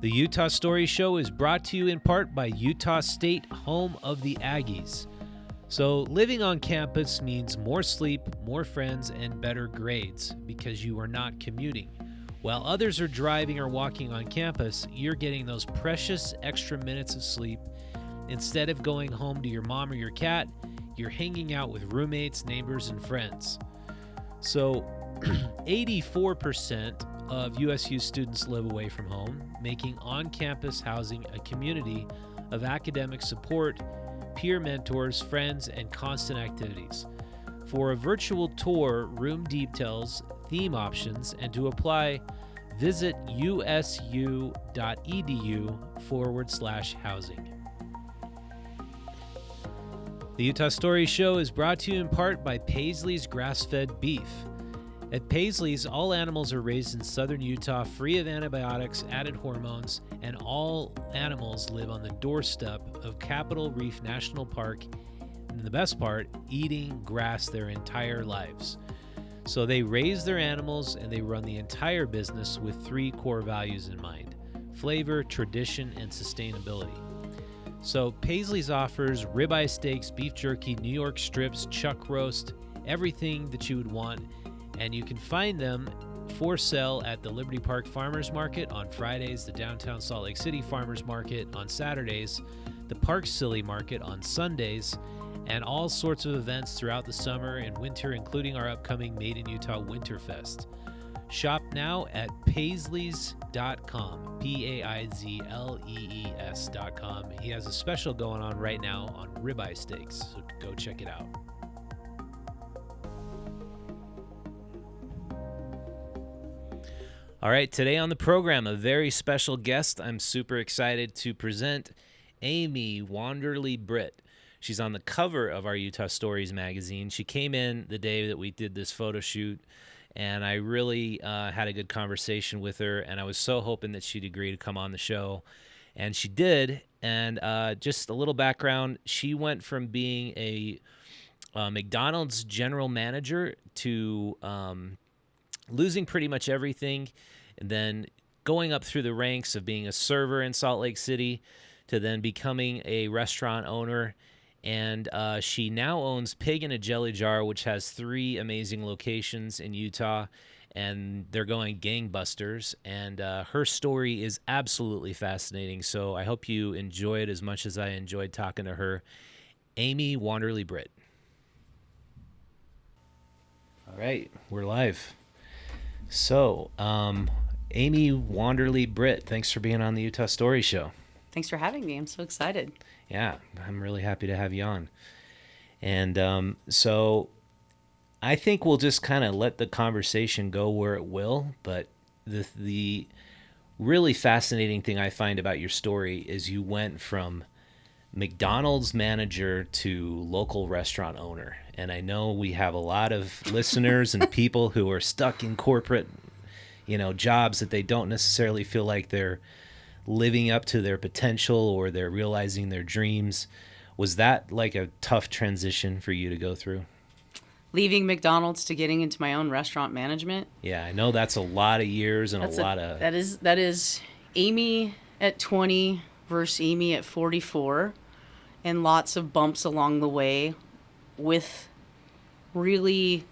The Utah Story Show is brought to you in part by Utah State, home of the Aggies. So living on campus means more sleep, more friends, and better grades because you are not commuting. While others are driving or walking on campus, you're getting those precious extra minutes of sleep. Instead of going home to your mom or your cat, you're hanging out with roommates, neighbors, and friends. So 84% of USU students live away from home, making on-campus housing a community of academic support, peer mentors, friends, and constant activities. For a virtual tour, room details, theme options, and to apply, visit usu.edu/housing. The Utah Story Show is brought to you in part by Paisley's Grass-Fed Beef. At Paisley's, all animals are raised in southern Utah, free of antibiotics, added hormones, and all animals live on the doorstep of Capitol Reef National Park, and the best part, eating grass their entire lives. So they raise their animals and they run the entire business with three core values in mind: flavor, tradition, and sustainability. So Paisley's offers ribeye steaks, beef jerky, New York strips, chuck roast, everything that you would want. And you can find them for sale at the Liberty Park Farmers Market on Fridays, the downtown Salt Lake City Farmers Market on Saturdays, the Park Silly Market on Sundays, and all sorts of events throughout the summer and winter, including our upcoming Made in Utah Winterfest. Shop now at paisleys.com, Paizlees.com. He has a special going on right now on ribeye steaks, so go check it out. All right, today on the program, a very special guest. I'm super excited to present Amy Wanderley-Britt. She's on the cover of our Utah Stories magazine. She came in the day that we did this photo shoot, and I really had a good conversation with her, and I was so hoping that she'd agree to come on the show, and she did. And just a little background, she went from being a McDonald's general manager to losing pretty much everything, and then going up through the ranks of being a server in Salt Lake City to then becoming a restaurant owner. And she now owns Pig in a Jelly Jar, which has 3 amazing locations in Utah, and they're going gangbusters. And her story is absolutely fascinating, so I hope you enjoy it as much as I enjoyed talking to her. Amy Wanderley-Britt. All right, we're live. So, Amy Wanderley-Britt, thanks for being on the Utah Story Show. Thanks for having me. I'm so excited. Yeah, I'm really happy to have you on. And so I think we'll just kind of let the conversation go where it will, but the really fascinating thing I find about your story is you went from McDonald's manager to local restaurant owner. And I know we have a lot of listeners and people who are stuck in corporate, jobs that they don't necessarily feel like they're living up to their potential or they're realizing their dreams. Was that like a tough transition for you to go through? Leaving McDonald's to getting into my own restaurant management. Yeah, I know that's a lot of years and that is Amy at 20 versus Amy at 44, and lots of bumps along the way, with really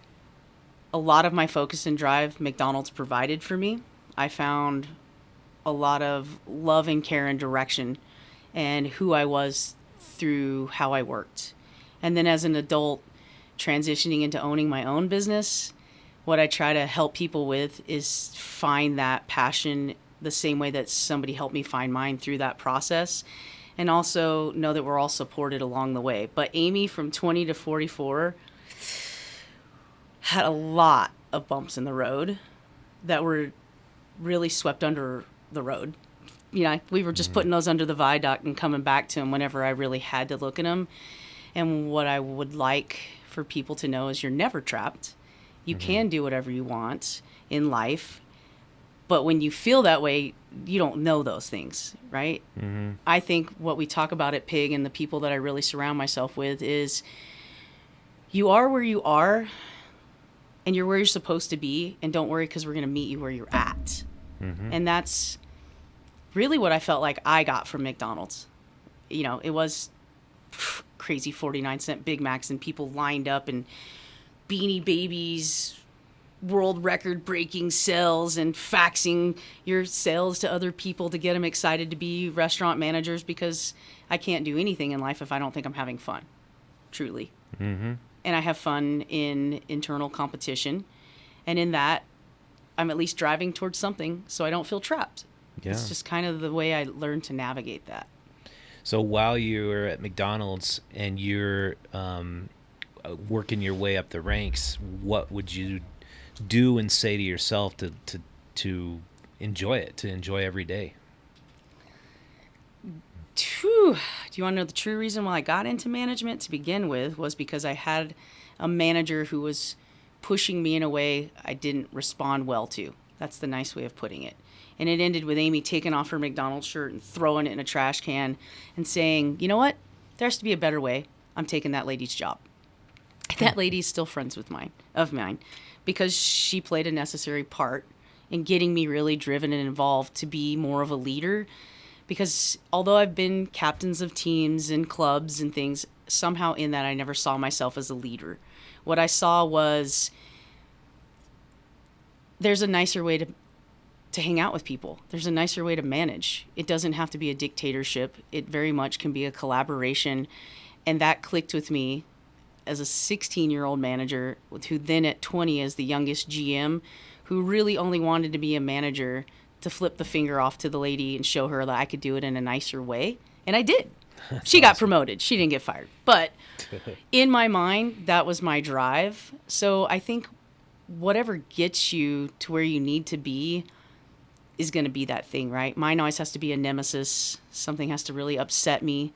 a lot of my focus and drive McDonald's provided for me. I found a lot of love and care and direction and who I was through how I worked. And then as an adult, transitioning into owning my own business, what I try to help people with is find that passion the same way that somebody helped me find mine through that process, and also know that we're all supported along the way. But Amy from 20 to 44 had a lot of bumps in the road that were really swept under the road. We were just putting those under the viaduct and coming back to them whenever I really had to look at them. And what I would like for people to know is you're never trapped. You can do whatever you want in life. But when you feel that way, you don't know those things, right? Mm-hmm. I think what we talk about at Pig and the people that I really surround myself with is you are where you are and you're where you're supposed to be, and don't worry because we're going to meet you where you're at. Mm-hmm. And that's really what I felt like I got from McDonald's. You know, it was crazy 49-cent Big Macs and people lined up and Beanie Babies, world record breaking sales and faxing your sales to other people to get them excited to be restaurant managers, because I can't do anything in life if I don't think I'm having fun, truly. Mm-hmm. And I have fun in internal competition. And in that, I'm at least driving towards something so I don't feel trapped. Yeah. It's just kind of the way I learned to navigate that. So while you were at McDonald's and you're working your way up the ranks, what would you do and say to yourself to enjoy it, to enjoy every day? Whew. Do you want to know the true reason why I got into management to begin with? Was because I had a manager who was pushing me in a way I didn't respond well to. That's the nice way of putting it. And it ended with Amy taking off her McDonald's shirt and throwing it in a trash can and saying, you know what? There has to be a better way. I'm taking that lady's job. That lady's still friends with mine, because she played a necessary part in getting me really driven and involved to be more of a leader. Because although I've been captains of teams and clubs and things, somehow in that I never saw myself as a leader. What I saw was there's a nicer way to hang out with people. There's a nicer way to manage. It doesn't have to be a dictatorship. It very much can be a collaboration. And that clicked with me as a 16-year-old manager, who then at 20 as the youngest GM, who really only wanted to be a manager to flip the finger off to the lady and show her that I could do it in a nicer way. And I did. She got promoted. She didn't get fired. But in my mind, that was my drive. So I think whatever gets you to where you need to be is going to be that thing, right? Mine always has to be a nemesis. Something has to really upset me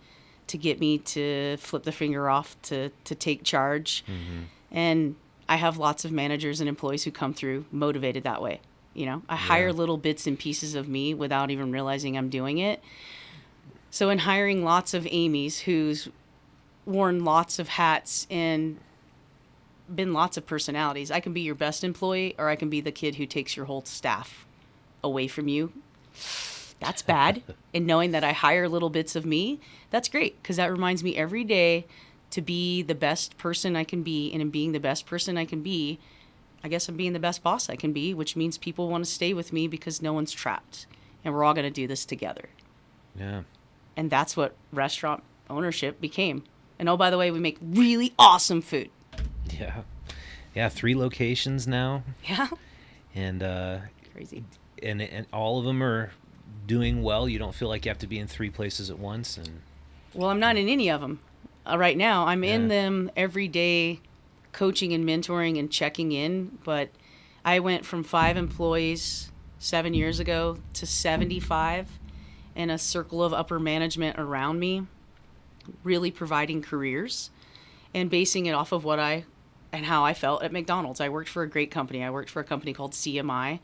to get me to flip the finger off to take charge. Mm-hmm. And I have lots of managers and employees who come through motivated that way. You know, I hire little bits and pieces of me without even realizing I'm doing it. So in hiring lots of Amy's who's worn lots of hats and been lots of personalities, I can be your best employee or I can be the kid who takes your whole staff away from you. That's bad. And knowing that I hire little bits of me, that's great, because that reminds me every day to be the best person I can be. And in being the best person I can be, I guess I'm being the best boss I can be, which means people want to stay with me because no one's trapped. And we're all going to do this together. Yeah. And that's what restaurant ownership became. And oh, by the way, we make really awesome food. Yeah. Yeah, 3 locations now. Yeah. And crazy. And all of them are doing well. You don't feel like you have to be in 3 places at once. And well, I'm not in any of them right now. I'm in them every day, coaching and mentoring and checking in. But I went from 5 employees 7 years ago to 75 and a circle of upper management around me, really providing careers and basing it off of what I and how I felt at McDonald's. I worked for a great company. I worked for a company called CMI,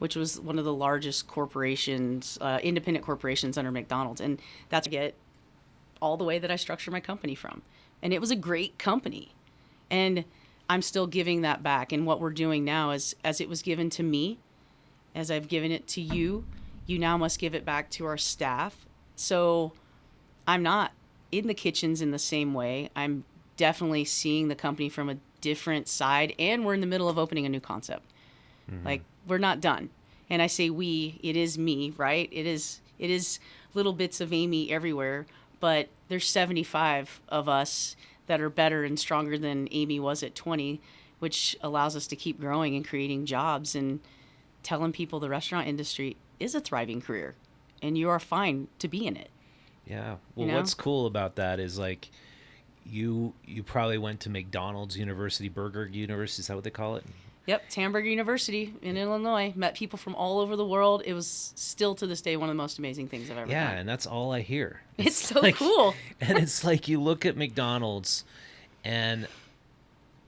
which was one of the largest corporations, independent corporations under McDonald's. And that's where I get all the way that I structure my company from. And it was a great company. And I'm still giving that back. And what we're doing now is, as it was given to me, as I've given it to you, you now must give it back to our staff. So I'm not in the kitchens in the same way. I'm definitely seeing the company from a different side. And we're in the middle of opening a new concept. Mm-hmm. Like, we're not done. And I say we, it is me, right? It is little bits of Amy everywhere, but there's 75 of us that are better and stronger than Amy was at 20, which allows us to keep growing and creating jobs and telling people the restaurant industry is a thriving career and you are fine to be in it. Yeah. Well, you know? What's cool about that is like you probably went to McDonald's University, Burger University, is that what they call it? Yep, Hamburger University in Illinois. Met people from all over the world. It was still to this day one of the most amazing things I've ever done. Yeah, and that's all I hear. It's so like, cool. And it's like you look at McDonald's, and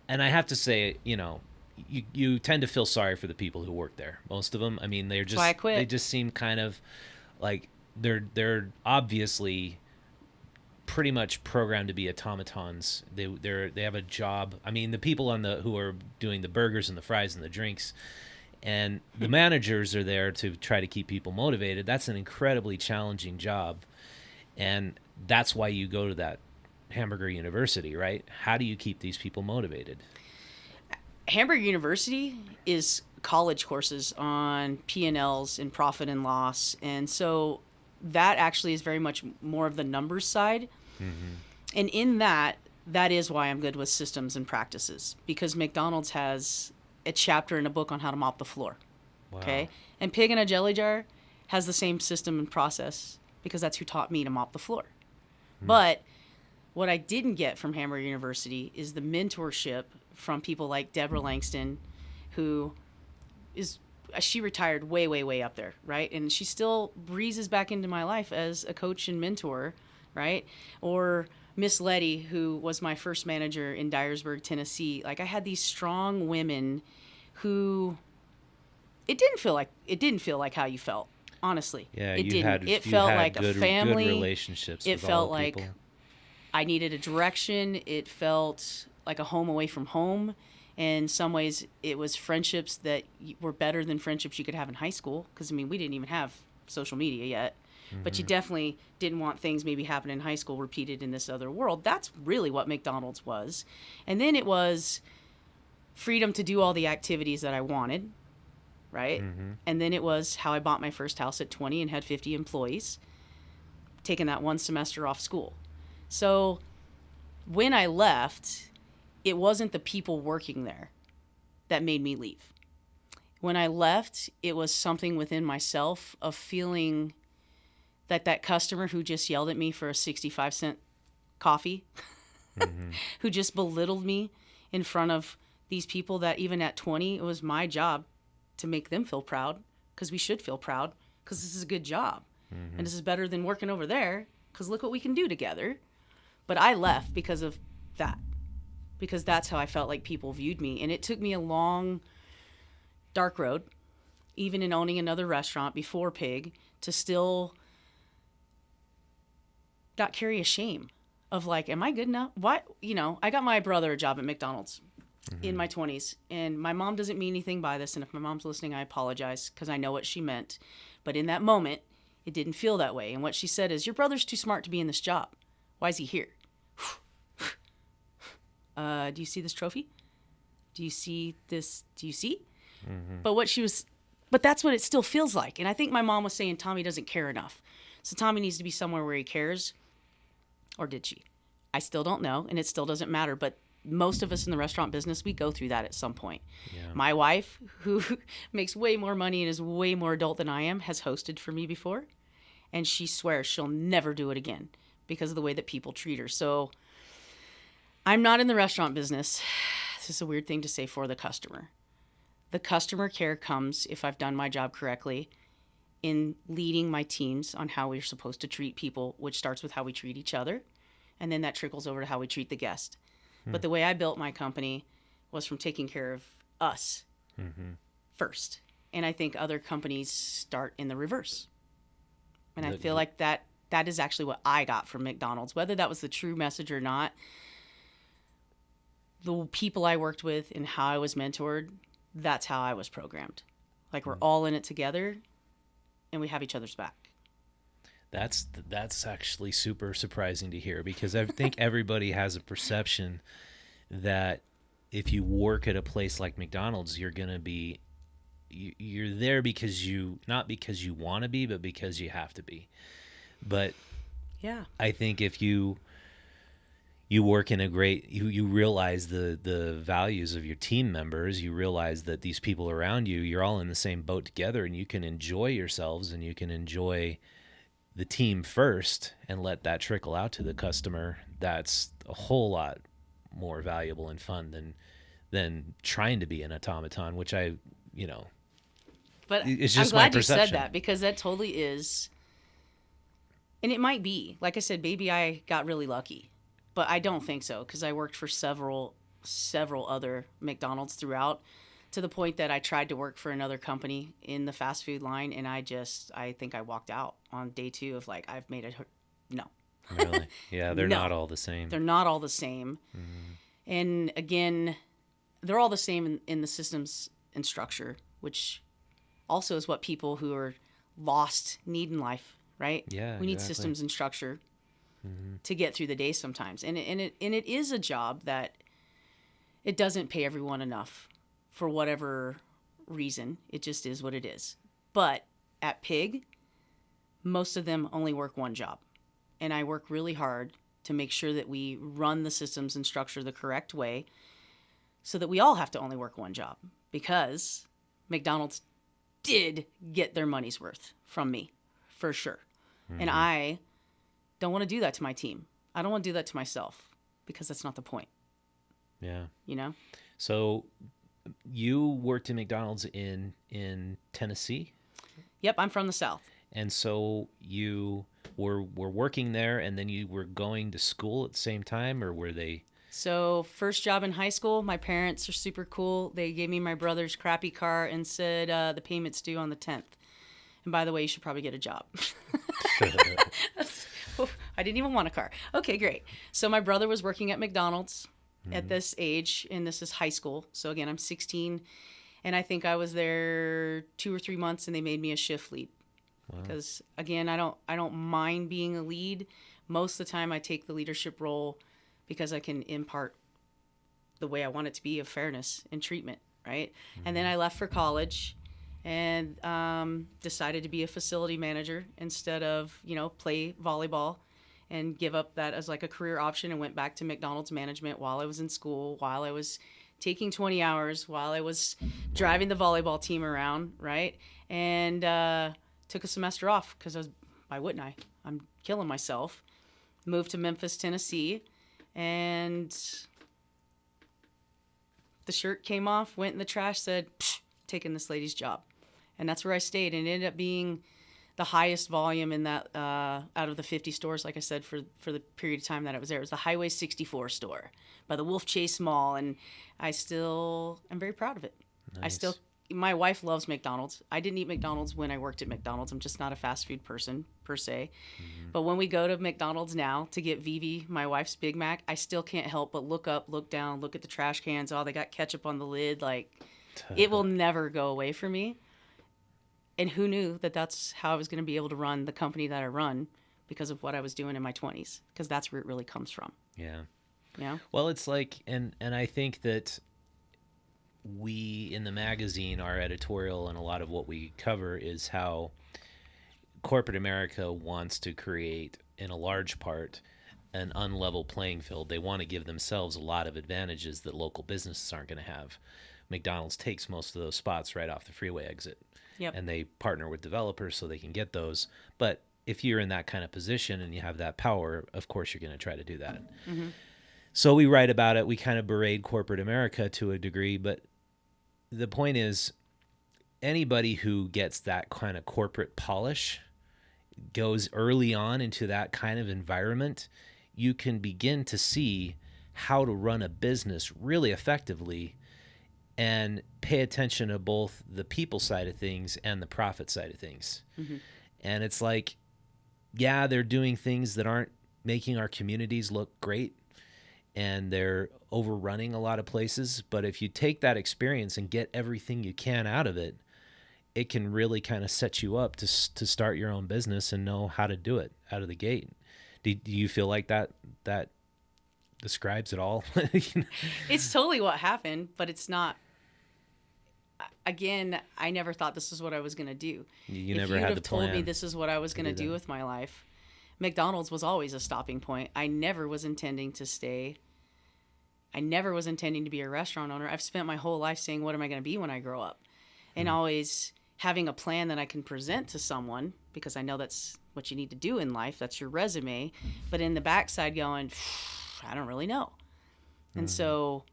I have to say, you know, you tend to feel sorry for the people who work there. Most of them, I mean, they're just That's why I quit. They just seem kind of like they're obviously pretty much programmed to be automatons. They have a job. I mean, the people who are doing the burgers and the fries and the drinks And the managers are there to try to keep people motivated. That's an incredibly challenging job. And that's why you go to that Hamburger University, right? How do you keep these people motivated? Hamburger University is college courses on P&Ls and profit and loss. And so that actually is very much more of the numbers side. Mm-hmm. And in that is why I'm good with systems and practices, because McDonald's has a chapter in a book on how to mop the floor. Wow. Okay. And Pig in a Jelly Jar has the same system and process, because that's who taught me to mop the floor. Mm. But what I didn't get from Hamburger University is the mentorship from people like Deborah Langston, who she retired way, way, way up there, right? And she still breezes back into my life as a coach and mentor, right? Or Miss Letty, who was my first manager in Dyersburg, Tennessee. Like, I had these strong women who it didn't feel like how you felt, honestly. Yeah, it didn't. It felt like a family. Good relationships. It felt like I needed a direction. It felt like a home away from home. In some ways, it was friendships that were better than friendships you could have in high school. Because, I mean, we didn't even have social media yet. Mm-hmm. But you definitely didn't want things maybe happen in high school repeated in this other world. That's really what McDonald's was. And then it was freedom to do all the activities that I wanted, right? Mm-hmm. And then it was how I bought my first house at 20 and had 50 employees, taking that one semester off school. So when I left, it wasn't the people working there that made me leave. When I left, it was something within myself of feeling that customer who just yelled at me for a 65-cent coffee, mm-hmm. who just belittled me in front of these people that even at 20, it was my job to make them feel proud, because we should feel proud, because this is a good job. Mm-hmm. And this is better than working over there, because look what we can do together. But I left because of that, because that's how I felt like people viewed me. And it took me a long, dark road, even in owning another restaurant before Pig, to still not carry a shame of like, am I good enough? What? You know, I got my brother a job at McDonald's mm-hmm. in my 20s, and my mom doesn't mean anything by this. And if my mom's listening, I apologize, because I know what she meant. But in that moment, it didn't feel that way. And what she said is, your brother's too smart to be in this job. Why is he here? Do you see this trophy? Do you see this? Do you see? Mm-hmm. But that's what it still feels like. And I think my mom was saying Tommy doesn't care enough. So Tommy needs to be somewhere where he cares. Or did she? I still don't know, and it still doesn't matter. But most of us in the restaurant business, we go through that at some point. Yeah. My wife, who makes way more money and is way more adult than I am, has hosted for me before. And she swears she'll never do it again because of the way that people treat her. So I'm not in the restaurant business. This is a weird thing to say for the customer. The customer care comes, if I've done my job correctly, in leading my teams on how we're supposed to treat people, which starts with how we treat each other, and then that trickles over to how we treat the guest. But the way I built my company was from taking care of us mm-hmm. first. And I think other companies start in the reverse. And I feel like that is actually what I got from McDonald's. Whether that was the true message or not, the people I worked with and how I was mentored, that's how I was programmed. Like, we're all in it together, and we have each other's back. That's actually super surprising to hear, because I think everybody has a perception that if you work at a place like McDonald's, you're going to be you're there because not because you want to be, but because you have to be. But yeah, I think if you work in you realize the values of your team members, you realize that these people around you, you're all in the same boat together, and you can enjoy yourselves and you can enjoy the team first and let that trickle out to the customer. That's a whole lot more valuable and fun than trying to be an automaton, which but it's just I'm glad my perception. You said that, because that totally is, and it might be, like I said, maybe I got really lucky, but I don't think so, because I worked for several other McDonald's throughout, to the point that I tried to work for another company in the fast food line, and I think I walked out on day 2 of like, I've made it. No. Really? Yeah, they're not all the same. They're not all the same. Mm-hmm. And again, they're all the same in the systems and structure, which also is what people who are lost need in life, right? Yeah, we need exactly. systems and structure to get through the day sometimes. And it is a job that it doesn't pay everyone enough for whatever reason. It just is what it is. But at Pig, most of them only work one job. And I work really hard to make sure that we run the systems and structure the correct way so that we all have to only work one job, because McDonald's did get their money's worth from me, for sure. And I don't want to do that to my team. I don't want to do that to myself, because that's not the point. Yeah. You know? So you worked at McDonald's in Tennessee? Yep, I'm from the South. And so you were working there, and then you were going to school at the same time, or were they? So first job in high school, my parents are super cool. They gave me my brother's crappy car and said, the payment's due on the 10th. And by the way, you should probably get a job. I didn't even want a car. Okay, great. So my brother was working at McDonald's at this age, and this is high school. So again, I'm 16, and I think I was there 2 or 3 months, and they made me a shift lead. Wow. Because again, I don't mind being a lead. Most of the time, I take the leadership role because I can impart the way I want it to be, of fairness and treatment, right? And then I left for college and decided to be a facility manager instead of, play volleyball, and give up that as like a career option, and went back to McDonald's management while I was in school, while I was taking 20 hours, while I was driving the volleyball team around, right? And took a semester off because why wouldn't I? I'm killing myself. Moved to Memphis, Tennessee, and the shirt came off, went in the trash, said, taking this lady's job. And that's where I stayed, and it ended up being the highest volume in that out of the 50 stores, like I said, for the period of time that I was there. It was the Highway 64 store by the Wolf Chase Mall, and I'm very proud of it. Nice. My wife loves McDonald's. I didn't eat McDonald's when I worked at McDonald's. I'm just not a fast food person, per se. But when we go to McDonald's now to get Vivi, my wife's Big Mac, I still can't help but look up, look down, look at the trash cans. Oh, they got ketchup on the lid. Like, it will never go away from me. And who knew that that's how I was going to be able to run the company that I run, because of what I was doing in my 20s, because that's where it really comes from. Yeah. Yeah. Well, it's like, and I think that we in the magazine, our editorial and a lot of what we cover is how corporate America wants to create, in a large part, an unlevel playing field. They want to give themselves a lot of advantages that local businesses aren't going to have. McDonald's takes most of those spots right off the freeway exit. Yep. And they partner with developers so they can get those. But if you're in that kind of position and you have that power, of course you're going to try to do that. Mm-hmm. So we write about it. We kind of berate corporate America to a degree. But the point is, anybody who gets that kind of corporate polish, goes early on into that kind of environment, you can begin to see how to run a business really effectively and pay attention to both the people side of things and the profit side of things. Mm-hmm. And it's like, yeah, they're doing things that aren't making our communities look great, and they're overrunning a lot of places. But if you take that experience and get everything you can out of it, it can really kind of set you up to start your own business and know how to do it out of the gate. Do you feel like that describes it all? It's totally what happened, but it's not. Again, I never thought this is what I was going to do. You never had the plan. If you would have told me this is what I was going to do with my life, McDonald's was always a stopping point. I never was intending to stay. I never was intending to be a restaurant owner. I've spent my whole life saying, what am I going to be when I grow up? And always having a plan that I can present to someone, because I know that's what you need to do in life. That's your resume. But in the backside going, I don't really know. And so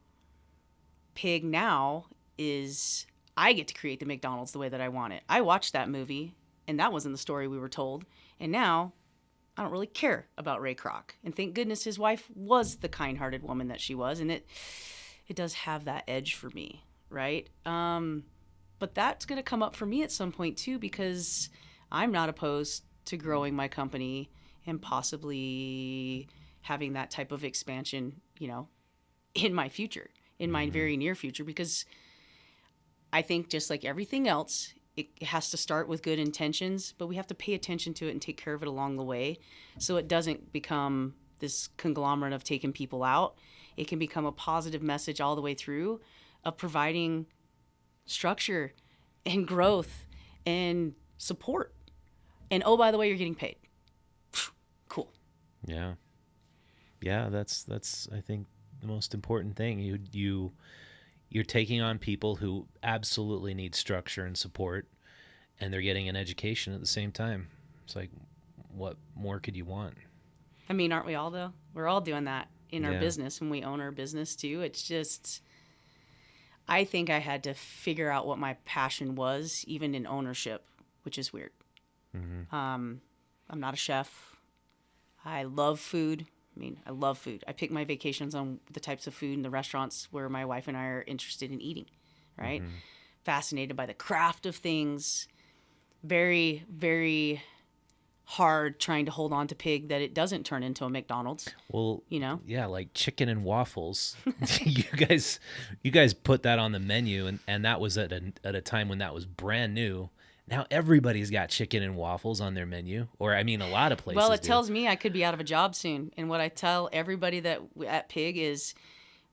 Pig now is, I get to create the McDonald's the way that I want it. I watched that movie, and that wasn't the story we were told. And now I don't really care about Ray Kroc. And thank goodness his wife was the kind-hearted woman that she was. And it does have that edge for me, right? But that's going to come up for me at some point too, because I'm not opposed to growing my company and possibly having that type of expansion, in my future, in my very near future, because I think just like everything else, it has to start with good intentions, but we have to pay attention to it and take care of it along the way so it doesn't become this conglomerate of taking people out. It can become a positive message all the way through of providing structure and growth and support. And oh, by the way, you're getting paid. Cool. Yeah. Yeah, that's I think the most important thing. You're taking on people who absolutely need structure and support, and they're getting an education at the same time. It's like, what more could you want? I mean, aren't we all, though? We're all doing that in our Yeah. business when we own our business, too. It's just, I think I had to figure out what my passion was, even in ownership, which is weird. Mm-hmm. I'm not a chef. I love food. I love food. I pick my vacations on the types of food in the restaurants where my wife and I are interested in eating, right? Mm-hmm. Fascinated by the craft of things. Very, very hard trying to hold on to pig that it doesn't turn into a McDonald's. Well, you know? yeah, like chicken and waffles. you guys put that on the menu, and that was at a time when that was brand new. Now everybody's got chicken and waffles on their menu, or I mean, a lot of places. Well, it do. tells me I could be out of a job soon. And what I tell everybody that at Pig is,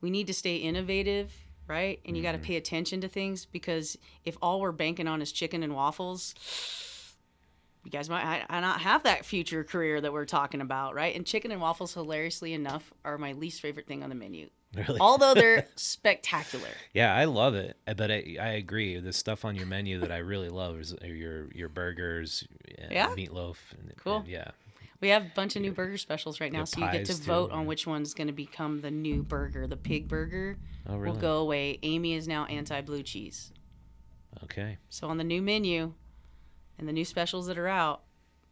we need to stay innovative, right? And you got to pay attention to things, because if all we're banking on is chicken and waffles, you guys might not have that future career that we're talking about, right? And chicken and waffles, hilariously enough, are my least favorite thing on the menu. Really? Although they're spectacular. Yeah, I love it, but I agree. The stuff on your menu that I really love is your burgers, and Yeah? meatloaf. And, Cool. and yeah. We have a bunch of new burger specials right now, your so you get to pies, too, vote yeah. on which one's going to become the new burger. The pig burger Oh, really? will go away. Amy is now anti-blue cheese. Okay. So on the new menu and the new specials that are out,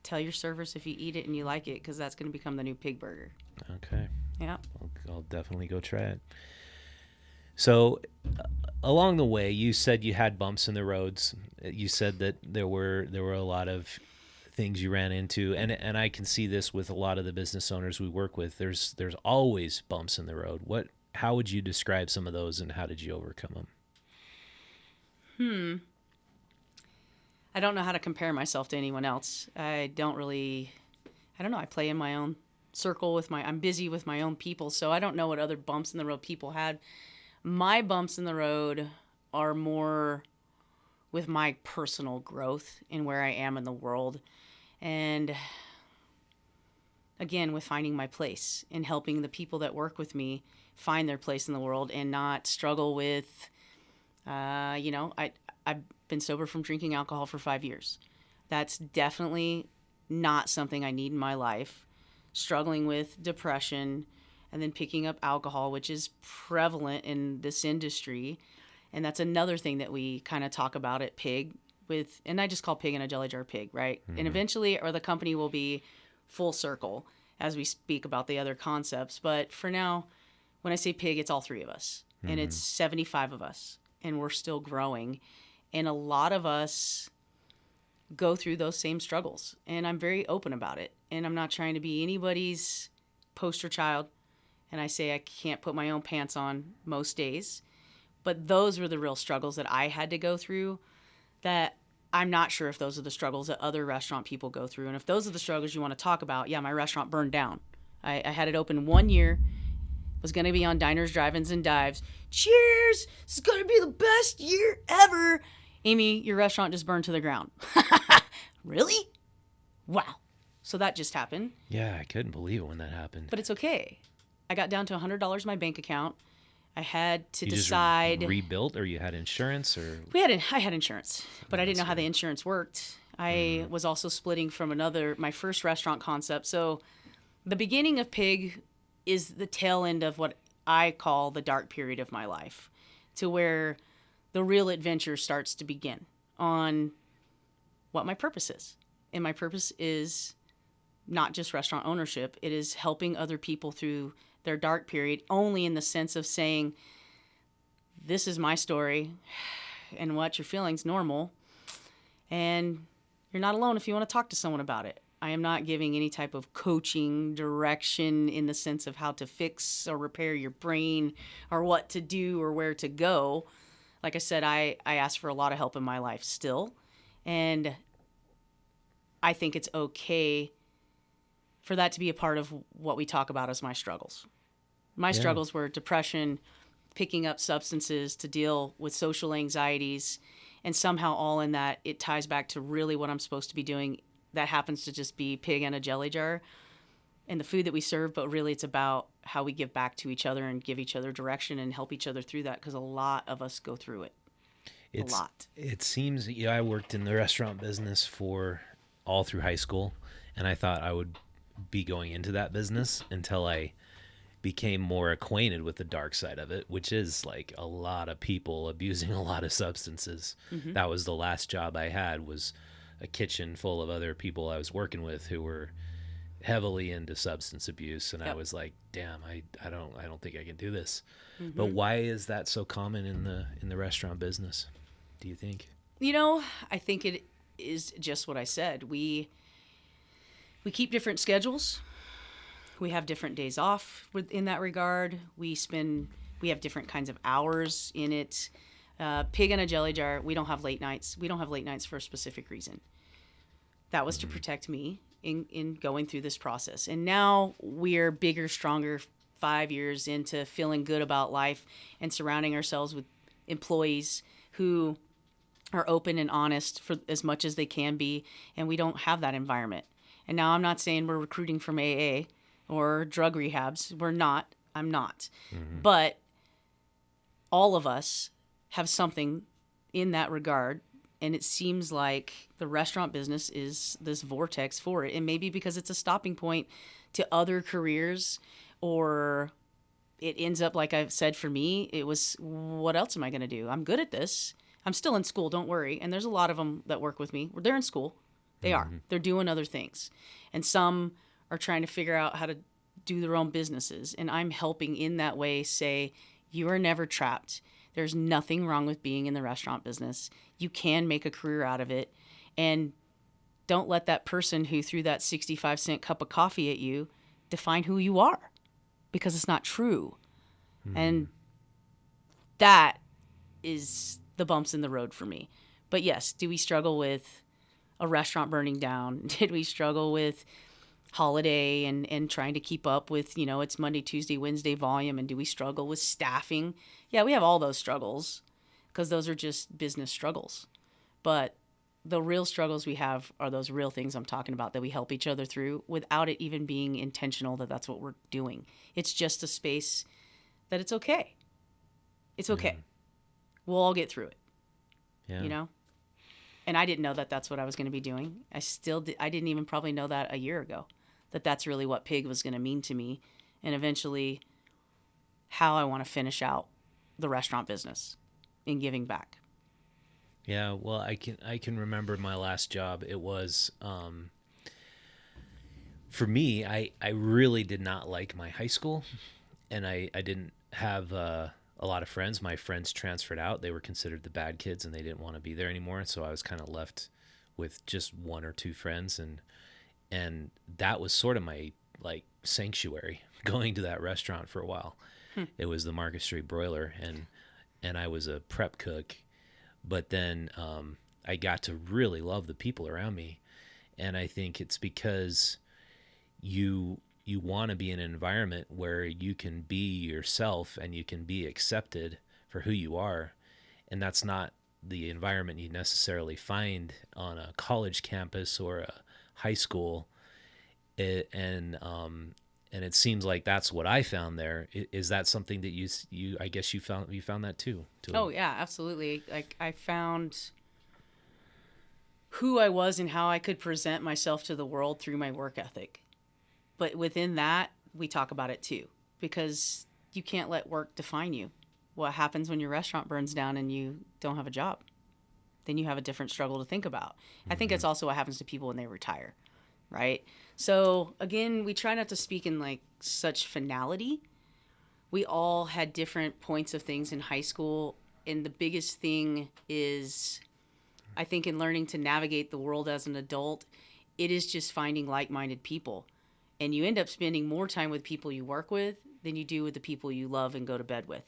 tell your servers if you eat it and you like it, because that's going to become the new pig burger. Okay. Yeah. I'll definitely go try it. So, along the way, you said you had bumps in the roads. You said that there were a lot of things you ran into, and I can see this with a lot of the business owners we work with. There's always bumps in the road. How would you describe some of those, and how did you overcome them? I don't know how to compare myself to anyone else. I don't know. I play in my own circle I'm busy with my own people, so I don't know what other bumps in the road people had. My bumps in the road are more with my personal growth and where I am in the world. And again, with finding my place and helping the people that work with me find their place in the world and not struggle with, I've been sober from drinking alcohol for 5 years. That's definitely not something I need in my life. Struggling with depression, and then picking up alcohol, which is prevalent in this industry. And that's another thing that we kind of talk about at Pig and I just call Pig in a Jelly Jar Pig, right? Mm-hmm. And eventually, the company will be full circle as we speak about the other concepts. But for now, when I say Pig, it's all three of us. Mm-hmm. And it's 75 of us, and we're still growing. And a lot of us go through those same struggles, and I'm very open about it. And I'm not trying to be anybody's poster child. And I say I can't put my own pants on most days. But those were the real struggles that I had to go through, that I'm not sure if those are the struggles that other restaurant people go through. And if those are the struggles you want to talk about, yeah, my restaurant burned down. I had it open 1 year, was going to be on diners, drive-ins, and dives. Cheers! This is going to be the best year ever. Amy, your restaurant just burned to the ground. Really? Wow. So that just happened. Yeah, I couldn't believe it when that happened. But it's okay. I got down to $100 in my bank account. I had to you decide. Just rebuilt, or you had insurance, or I had insurance, but I didn't know how the insurance worked. I was also splitting from my first restaurant concept. So the beginning of Pig is the tail end of what I call the dark period of my life, to where the real adventure starts to begin on what my purpose is. And my purpose is not just restaurant ownership. It is helping other people through their dark period, only in the sense of saying, this is my story, and what you're feeling is normal, and you're not alone if you want to talk to someone about it. I am not giving any type of coaching direction in the sense of how to fix or repair your brain, or what to do or where to go. Like I said, I ask for a lot of help in my life still. And I think it's okay for that to be a part of what we talk about as my struggles. My Yeah. struggles were depression, picking up substances to deal with social anxieties, and somehow all in that, it ties back to really what I'm supposed to be doing. That happens to just be pig in a jelly jar and the food that we serve, but really it's about how we give back to each other and give each other direction and help each other through that, because a lot of us go through it. A lot. It seems, I worked in the restaurant business for all through high school, and I thought I would be going into that business until I became more acquainted with the dark side of it, which is like a lot of people abusing a lot of substances. Mm-hmm. That was the last job I had, was a kitchen full of other people I was working with who were heavily into substance abuse, and I was like, damn, I don't think I can do this. Mm-hmm. But why is that so common in the restaurant business, do you think? I think it is just what I said. We keep different schedules. We have different days off in that regard. We have different kinds of hours in it. Pig in a jelly jar, we don't have late nights. We don't have late nights for a specific reason. That was to protect me in going through this process. And now we're bigger, stronger, 5 years into feeling good about life and surrounding ourselves with employees who are open and honest for as much as they can be. And we don't have that environment. And now I'm not saying we're recruiting from AA or drug rehabs. We're not. I'm not. Mm-hmm. But all of us have something in that regard. And it seems like the restaurant business is this vortex for it. And maybe because it's a stopping point to other careers, or it ends up, like I've said, for me, it was, what else am I going to do? I'm good at this. I'm still in school, don't worry. And there's a lot of them that work with me. They're in school. They are. They're doing other things. And some are trying to figure out how to do their own businesses. And I'm helping in that way say, you are never trapped. There's nothing wrong with being in the restaurant business. You can make a career out of it. And don't let that person who threw that 65-cent cup of coffee at you define who you are, because it's not true. And that is the bumps in the road for me. But yes, do we struggle with a restaurant burning down? Did we struggle with holiday and trying to keep up with, it's Monday, Tuesday, Wednesday volume? And do we struggle with staffing? Yeah, we have all those struggles, because those are just business struggles. But the real struggles we have are those real things I'm talking about that we help each other through without it even being intentional that that's what we're doing. It's just a space that it's okay. It's okay. We'll all get through it. Yeah. And I didn't know that that's what I was going to be doing. I didn't even probably know that a year ago, that that's really what pig was going to mean to me, and eventually how I want to finish out the restaurant business in giving back. Yeah, well, I can remember my last job. It was, for me, I really did not like my high school, and I didn't have a lot of friends. My friends transferred out. They were considered the bad kids, and they didn't want to be there anymore. So I was kind of left with just one or two friends, and that was sort of my sanctuary, going to that restaurant for a while. It was the Market Street Broiler, and I was a prep cook. But then I got to really love the people around me, and I think it's because you want to be in an environment where you can be yourself and you can be accepted for who you are, and that's not the environment you necessarily find on a college campus or a high school. And it seems like that's what I found there. Is that something that you I guess you found that too? Oh yeah, absolutely. Like, I found who I was and how I could present myself to the world through my work ethic. But within that, we talk about it too, because you can't let work define you. What happens when your restaurant burns down and you don't have a job? Then you have a different struggle to think about. I think it's also what happens to people when they retire, right? So again, we try not to speak in such finality. We all had different points of things in high school, and the biggest thing is, I think, in learning to navigate the world as an adult, it is just finding like-minded people. And you end up spending more time with people you work with than you do with the people you love and go to bed with.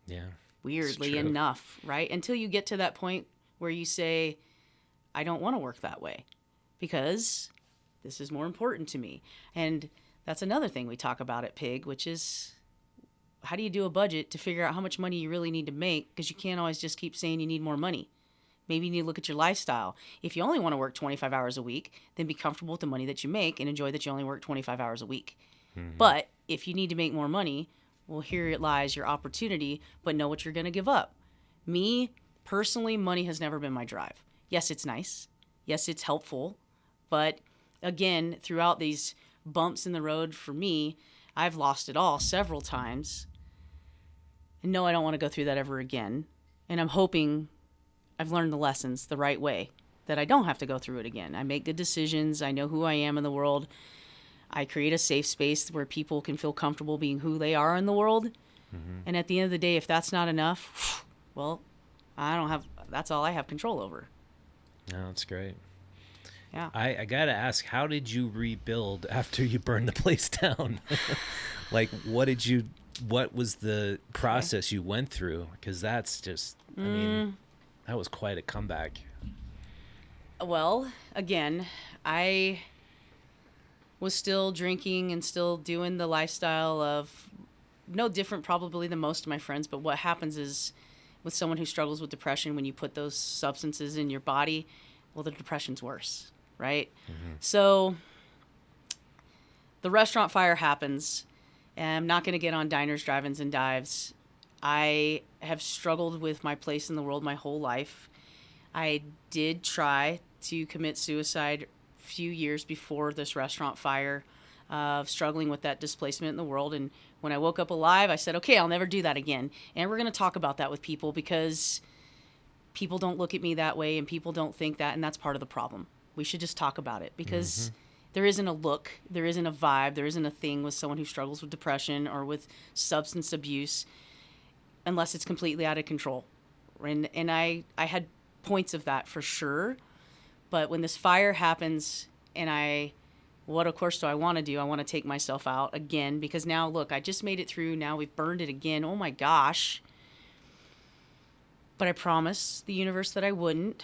Yeah. weirdly true. enough, right? Until you get to that point where you say, I don't want to work that way because this is more important to me. And that's another thing we talk about at Pig, which is how do you do a budget to figure out how much money you really need to make? Because you can't always just keep saying you need more money. Maybe you need to look at your lifestyle. If you only want to work 25 hours a week, then be comfortable with the money that you make and enjoy that you only work 25 hours a week. But if you need to make more money, well, here it lies your opportunity, but know what you're going to give up. Me, personally, money has never been my drive. Yes, it's nice. Yes, it's helpful. But again, throughout these bumps in the road for me, I've lost it all several times. And no, I don't want to go through that ever again. And I'm hoping I've learned the lessons the right way, that I don't have to go through it again. I make good decisions. I know who I am in the world. I create a safe space where people can feel comfortable being who they are in the world. And at the end of the day, if that's not enough, well, that's all I have control over. No, that's great. Yeah. I got to ask, how did you rebuild after you burned the place down? Like, what was the process you went through? Because that's just, I mean, that was quite a comeback. Well, again, I was still drinking and still doing the lifestyle of no different probably than most of my friends. But what happens is with someone who struggles with depression, when you put those substances in your body, well, the depression's worse, right? So the restaurant fire happens, and I'm not going to get on diners, drive-ins, and dives. I have struggled with my place in the world my whole life. I did try to commit suicide few years before this restaurant fire, struggling with that displacement in the world. And when I woke up alive, I said, okay, I'll never do that again. And we're going to talk about that with people because people don't look at me that way and people don't think that. And that's part of the problem. We should just talk about it because there isn't a look, there isn't a vibe, there isn't a thing with someone who struggles with depression or with substance abuse unless it's completely out of control. And I had points of that for sure. But when this fire happens and what of course do I want to do? I want to take myself out again because now, look, I just made it through. Now we've burned it again. Oh my gosh. But I promised the universe that I wouldn't.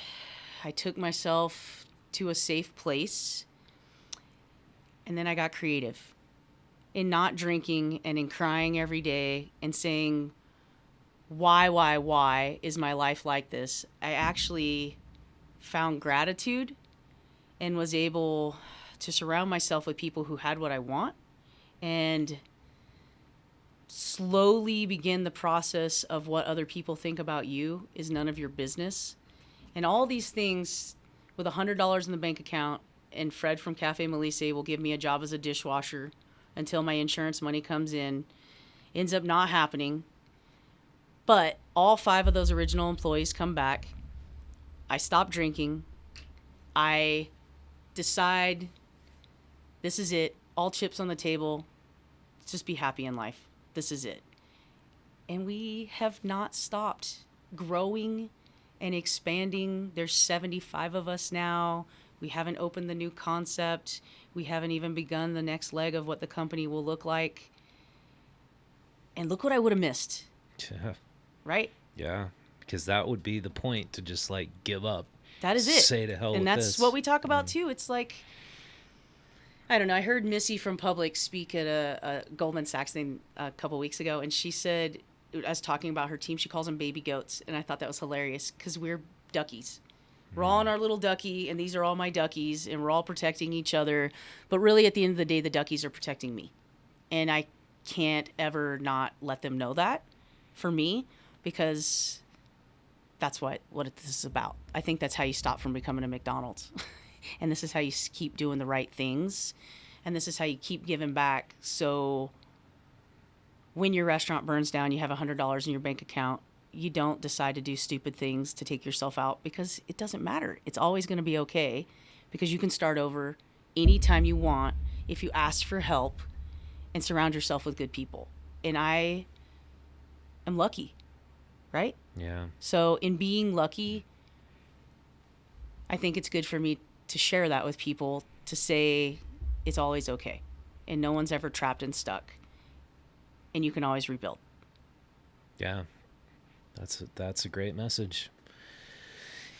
I took myself to a safe place. And then I got creative in not drinking and in crying every day and saying, why is my life like this? I actually found gratitude and was able to surround myself with people who had what I want and slowly begin the process of what other people think about you is none of your business. And all these things with $100 in the bank account and Fred from Cafe Melisse will give me a job as a dishwasher until my insurance money comes in, ends up not happening. But all 5 of those original employees come back. I stop drinking. I decide this is it. All chips on the table. Just be happy in life. This is it. And we have not stopped growing and expanding. There's 75 of us now. We haven't opened the new concept. We haven't even begun the next leg of what the company will look like. And look what I would have missed. Yeah. Right? Yeah. Because that would be the point, to just like give up. That is it. Say to hell with and that's this. what we talk about too. It's like, I don't know. I heard Missy from Public speak at a Goldman Sachs thing a couple weeks ago, and she said, I was talking about her team, she calls them baby goats, and I thought that was hilarious because we're duckies. We're all in our little ducky, and these are all my duckies, and we're all protecting each other. But really, at the end of the day, the duckies are protecting me, and I can't ever not let them know that for me, because that's what this is about. I think that's how you stop from becoming a McDonald's. And this is how you keep doing the right things. And this is how you keep giving back. So when your restaurant burns down, you have $100 in your bank account, you don't decide to do stupid things to take yourself out, because it doesn't matter. It's always going to be okay, because you can start over anytime you want if you ask for help and surround yourself with good people. And I am lucky, right? Yeah. So in being lucky, I think it's good for me to share that with people, to say it's always okay and no one's ever trapped and stuck and you can always rebuild. Yeah. That's a great message.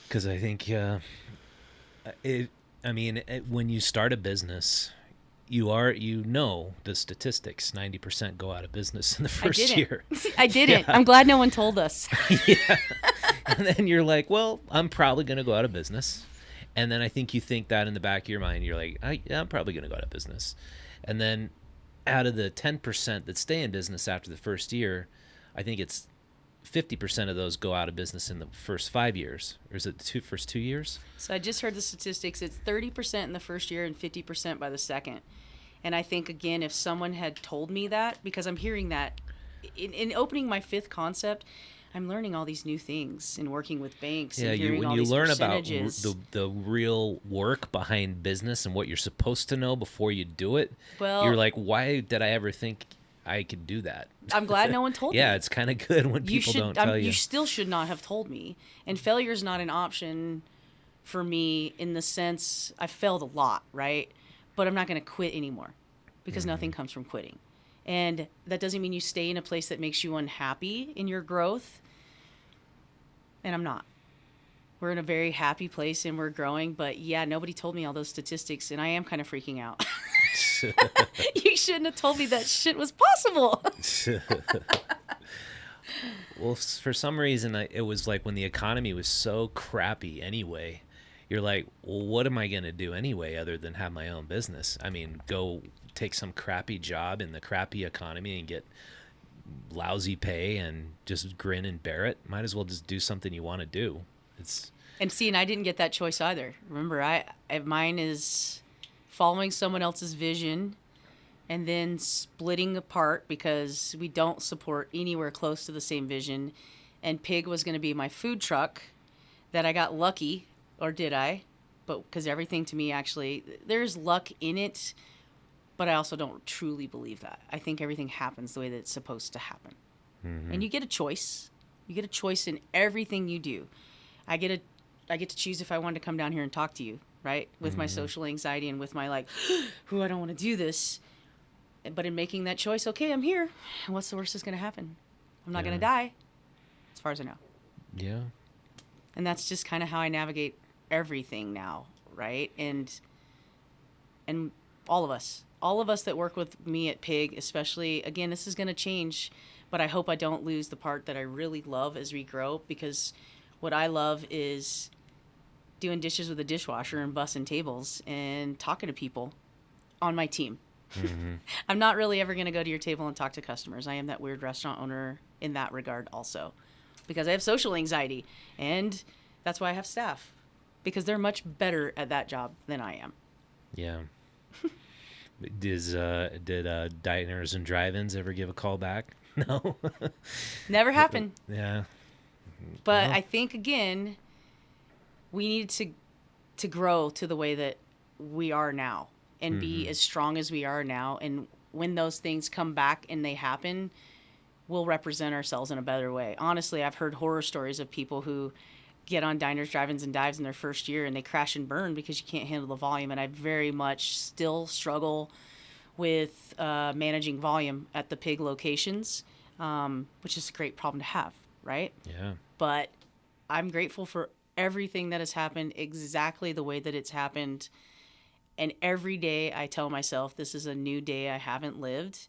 Because I think when you start a business, you know the statistics. 90% go out of business in the first year. I didn't. Yeah. I'm glad no one told us. Yeah. And then you're like, well, I'm probably going to go out of business. And then I think you think that in the back of your mind, you're like, I'm probably going to go out of business. And then out of the 10% that stay in business after the first year, I think it's 50% of those go out of business in the first 5 years. Or is it the first 2 years? So I just heard the statistics. It's 30% in the first year and 50% by the second. And I think, again, if someone had told me that, because I'm hearing that in opening my fifth concept, I'm learning all these new things and working with banks. Yeah, and hearing when all you these learn about the real work behind business and what you're supposed to know before you do it, you're like, why did I ever think I could do that? I'm glad no one told me. Yeah, it's kind of good when people don't tell you. You still should not have told me. And failure is not an option for me in the sense I failed a lot, right? But I'm not going to quit anymore because nothing comes from quitting. And that doesn't mean you stay in a place that makes you unhappy in your growth. And I'm not. We're in a very happy place and we're growing. But yeah, nobody told me all those statistics and I am kind of freaking out. You shouldn't have told me that shit was possible. Well, for some reason, it was like when the economy was so crappy anyway, you're like, well, what am I going to do anyway other than have my own business? I mean, go take some crappy job in the crappy economy and get lousy pay and just grin and bear it. Might as well just do something you want to do. And I didn't get that choice either. Remember, mine is following someone else's vision and then splitting apart because we don't support anywhere close to the same vision. And Pig was going to be my food truck that I got lucky, or did I? But because everything to me, actually, there's luck in it, but I also don't truly believe that. I think everything happens the way that it's supposed to happen. Mm-hmm. And you get a choice. You get a choice in everything you do. I get to choose if I want to come down here and talk to you, right? With my social anxiety and with my I don't want to do this. But in making that choice, okay, I'm here. And what's the worst that's going to happen? I'm not going to die, as far as I know. Yeah. And that's just kind of how I navigate everything now, right? And all of us that work with me at Pig, especially, again, this is going to change, but I hope I don't lose the part that I really love as we grow, because what I love is doing dishes with a dishwasher and bussing tables and talking to people on my team. Mm-hmm. I'm not really ever going to go to your table and talk to customers. I am that weird restaurant owner in that regard also, because I have social anxiety, and that's why I have staff, because they're much better at that job than I am. Yeah. Did diners and drive-ins ever give a call back? No. Never happened. Yeah. But I think, again, we need to grow to the way that we are now and be as strong as we are now. And when those things come back and they happen, we'll represent ourselves in a better way. Honestly, I've heard horror stories of people who get on diners, drive-ins, and dives in their first year and they crash and burn because you can't handle the volume. And I very much still struggle with managing volume at the Pig locations, which is a great problem to have, right? Yeah. But I'm grateful for everything that has happened exactly the way that it's happened. And every day I tell myself this is a new day I haven't lived,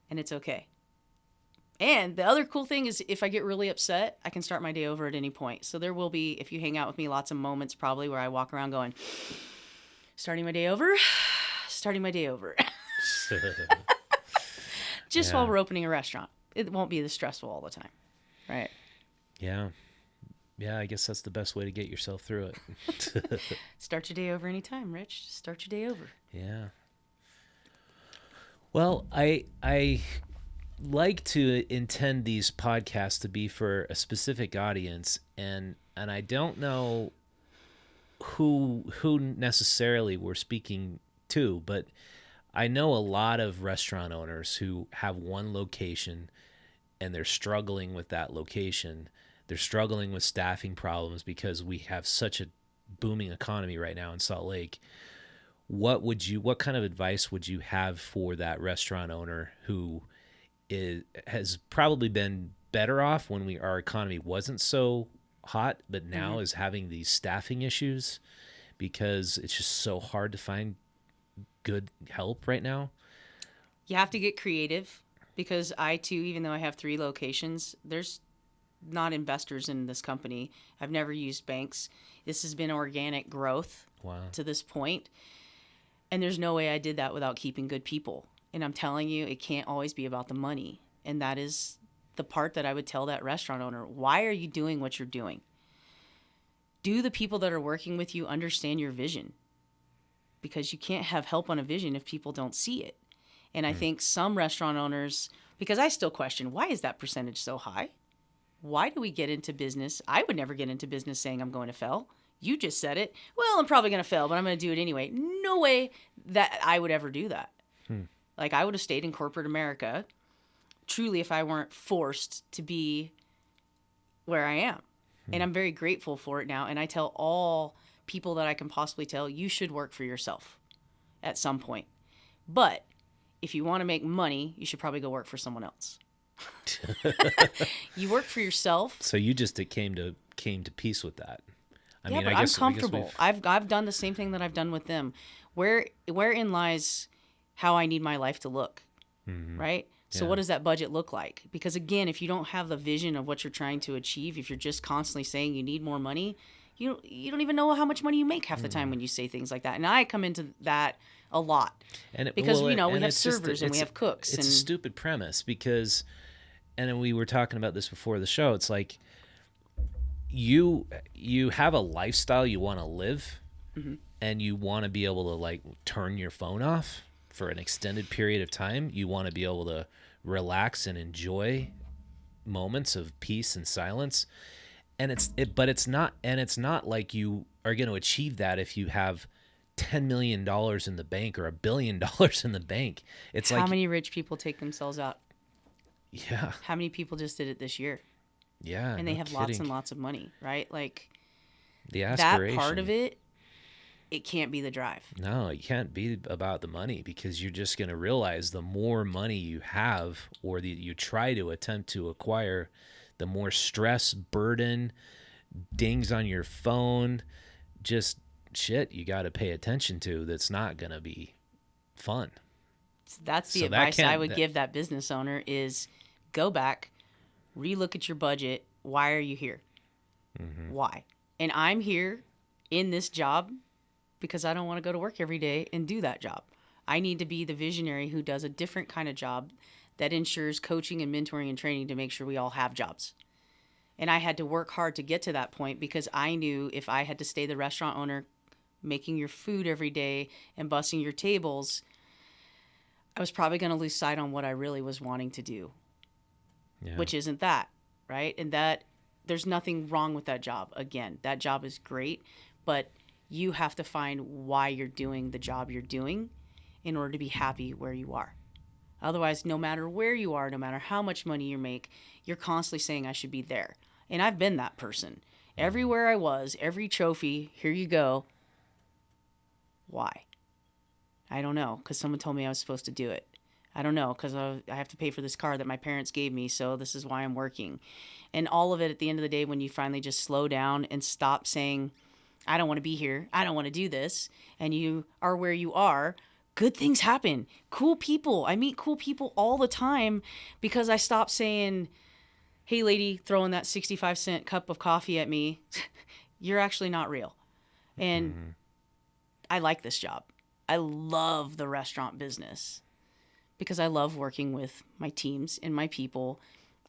and it's okay. And the other cool thing is if I get really upset, I can start my day over at any point. So there will be, if you hang out with me, lots of moments probably where I walk around going, starting my day over. Just while we're opening a restaurant. It won't be this stressful all the time, right? Yeah. Yeah, I guess that's the best way to get yourself through it. Start your day over anytime, Rich. Just start your day over. Yeah. Well, I like to intend these podcasts to be for a specific audience, and I don't know who necessarily we're speaking to, but I know a lot of restaurant owners who have one location and they're struggling with that location. They're struggling with staffing problems because we have such a booming economy right now in Salt Lake. What kind of advice would you have for that restaurant owner who has probably been better off when our economy wasn't so hot, but now is having these staffing issues because it's just so hard to find good help right now. You have to get creative because I too, even though I have 3 locations, there's not investors in this company. I've never used banks. This has been organic growth to this point. And there's no way I did that without keeping good people. And I'm telling you, it can't always be about the money. And that is the part that I would tell that restaurant owner. Why are you doing what you're doing? Do the people that are working with you understand your vision? Because you can't have help on a vision if people don't see it. And I think some restaurant owners, because I still question, why is that percentage so high? Why do we get into business? I would never get into business saying I'm going to fail. You just said it. Well, I'm probably going to fail, but I'm going to do it anyway. No way that I would ever do that. Like, I would have stayed in corporate America, truly, if I weren't forced to be where I am. And I'm very grateful for it now. And I tell all people that I can possibly tell, you should work for yourself at some point. But if you want to make money, you should probably go work for someone else. You work for yourself. So you just came to peace with that. I mean, but I'm comfortable. I've done the same thing that I've done with them. Wherein lies how I need my life to look, right? So what does that budget look like? Because again, if you don't have the vision of what you're trying to achieve, if you're just constantly saying you need more money, you don't even know how much money you make half the time when you say things like that. And I come into that a lot because we have servers and we have cooks. It's a stupid premise because, and then we were talking about this before the show. It's like you have a lifestyle you want to live, and you want to be able to like turn your phone off for an extended period of time. You want to be able to relax and enjoy moments of peace and silence. And it's not like you are going to achieve that if you have $10 million in the bank or $1 billion in the bank. It's how many rich people take themselves out? Yeah. How many people just did it this year? Yeah. And they have lots and lots of money, right? Like the aspiration. That part of it, it can't be the drive. No, it can't be about the money because you're just going to realize the more money you have or you try to attempt to acquire, the more stress, burden, dings on your phone, just shit you got to pay attention to that's not going to be fun. That's the advice I would give that business owner is go back, relook at your budget. Why are you here? Why? And I'm here in this job because I don't want to go to work every day and do that job. I need to be the visionary who does a different kind of job that ensures coaching and mentoring and training to make sure we all have jobs. And I had to work hard to get to that point because I knew if I had to stay the restaurant owner making your food every day and bussing your tables, I was probably going to lose sight on what I really was wanting to do, which isn't that, right? And that there's nothing wrong with that job. Again, that job is great, but you have to find why you're doing the job you're doing in order to be happy where you are. Otherwise, no matter where you are, no matter how much money you make, you're constantly saying, I should be there. And I've been that person. Everywhere I was, every trophy, here you go. Why? I don't know, because someone told me I was supposed to do it. I don't know, because I have to pay for this car that my parents gave me, so this is why I'm working. And all of it at the end of the day, when you finally just slow down and stop saying, I don't want to be here, I don't want to do this, and you are where you are, good things happen. Cool people. I meet cool people all the time because I stopped saying, hey, lady, throwing that 65-cent cup of coffee at me, you're actually not real. And I like this job. I love the restaurant business because I love working with my teams and my people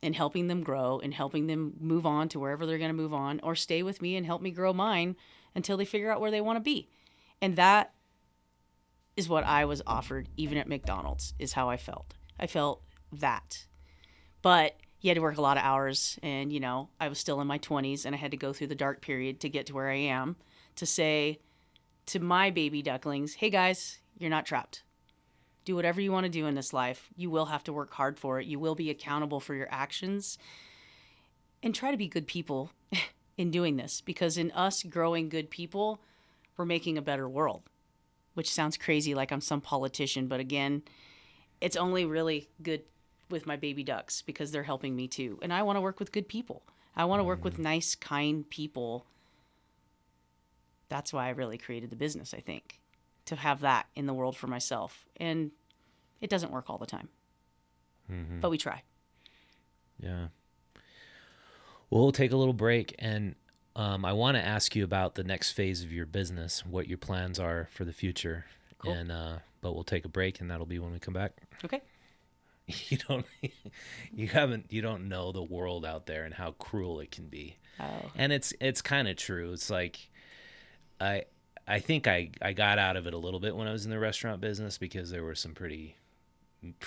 and helping them grow and helping them move on to wherever they're going to move on or stay with me and help me grow mine until they figure out where they want to be. And that is what I was offered even at McDonald's is how I felt. I felt that. But you had to work a lot of hours and, I was still in my 20s and I had to go through the dark period to get to where I am to say to my baby ducklings, hey guys, you're not trapped. Do whatever you want to do in this life. You will have to work hard for it. You will be accountable for your actions and try to be good people in doing this because in us growing good people, we're making a better world, which sounds crazy like I'm some politician. But again, it's only really good with my baby ducks because they're helping me too. And I want to work with good people. I want to work with nice, kind people. That's why I really created the business, I think, to have that in the world for myself. And it doesn't work all the time, but we try. Yeah. Well, we'll take a little break, and I want to ask you about the next phase of your business, what your plans are for the future. Cool. And but we'll take a break, and that'll be when we come back. Okay. You don't know the world out there and how cruel it can be. Oh. And it's kind of true. It's like I think I got out of it a little bit when I was in the restaurant business because there were some pretty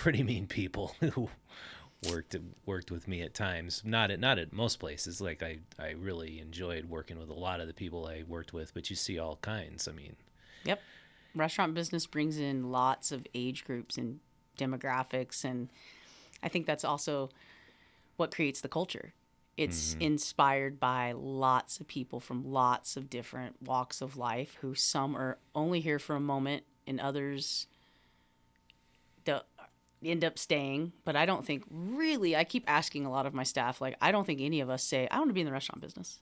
mean people who worked with me at times. Not at most places. Like I really enjoyed working with a lot of the people I worked with, but you see all kinds. I mean, yep. Restaurant business brings in lots of age groups and demographics, and I think that's also what creates the culture. It's inspired by lots of people from lots of different walks of life, who some are only here for a moment and others end up staying. But I don't think really, I keep asking a lot of my staff, like, I don't think any of us say, I want to be in the restaurant business.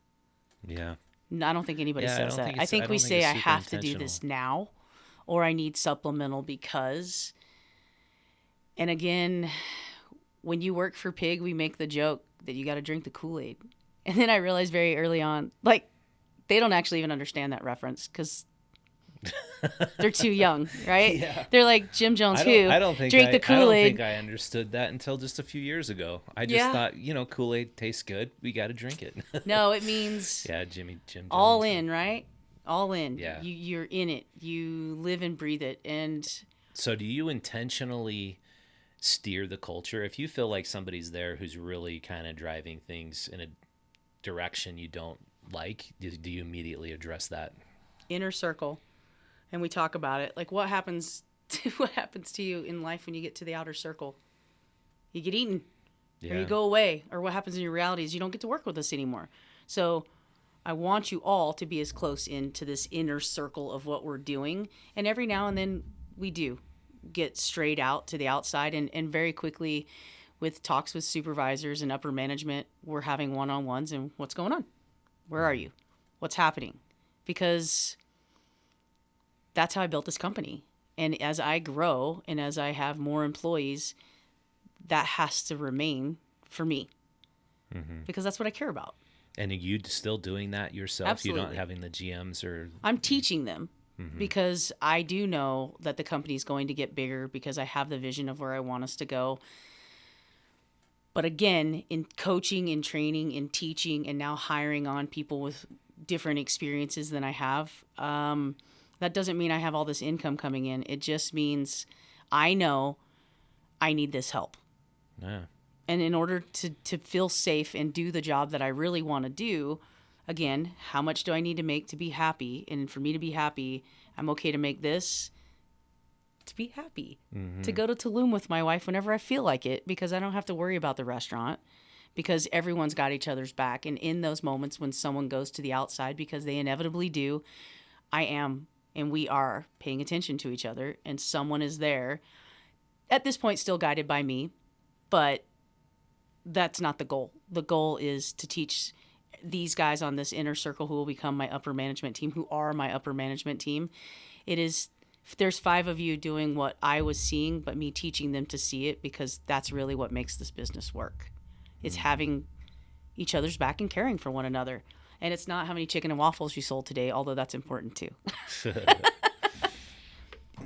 Yeah. No, I don't think anybody says that. I think we say, I have to do this now, or I need supplemental because. And again, when you work for Pig, we make the joke that you got to drink the Kool-Aid. And then I realized very early on, like, they don't actually even understand that reference because they're too young, right? Yeah. They're like, Jim Jones I don't the Kool-Aid. I don't think I understood that until just a few years ago. I just thought, Kool-Aid tastes good. We got to drink it. No, it means Jim Jones. All in, right? All in. Yeah. You're in it. You live and breathe it. And so do you intentionally steer the culture? If you feel like somebody's there who's really kind of driving things in a direction you don't like, do you immediately address that? Inner circle. And we talk about it. Like, what happens to you in life when you get to the outer circle? You get eaten, or you go away, or what happens in your reality is you don't get to work with us anymore. So I want you all to be as close into this inner circle of what we're doing. And every now and then we do get straight out to the outside, and very quickly with talks with supervisors and upper management, we're having one-on-ones and what's going on? Where are you? What's happening? Because that's how I built this company. And as I grow and as I have more employees, that has to remain for me because that's what I care about. And are you still doing that yourself? Absolutely. You're not having the GMs or... I'm teaching them. Because I do know that the company is going to get bigger because I have the vision of where I want us to go. But again, in coaching and training and teaching and now hiring on people with different experiences than I have, that doesn't mean I have all this income coming in. It just means I know I need this help. Yeah. And in order to feel safe and do the job that I really want to do, again, how much do I need to make to be happy? And for me to be happy, I'm okay to make this to be happy. To go to Tulum with my wife whenever I feel like it, because I don't have to worry about the restaurant, because everyone's got each other's back. And in those moments when someone goes to the outside, because they inevitably do, I am and we are paying attention to each other, and someone is there, at this point still guided by me, but that's not the goal. The goal is to teach these guys on this inner circle who will become my upper management team, who are my upper management team. It is, there's 5 of you doing what I was seeing, but me teaching them to see it, because that's really what makes this business work. It's having each other's back and caring for one another. And it's not how many chicken and waffles you sold today, although that's important too.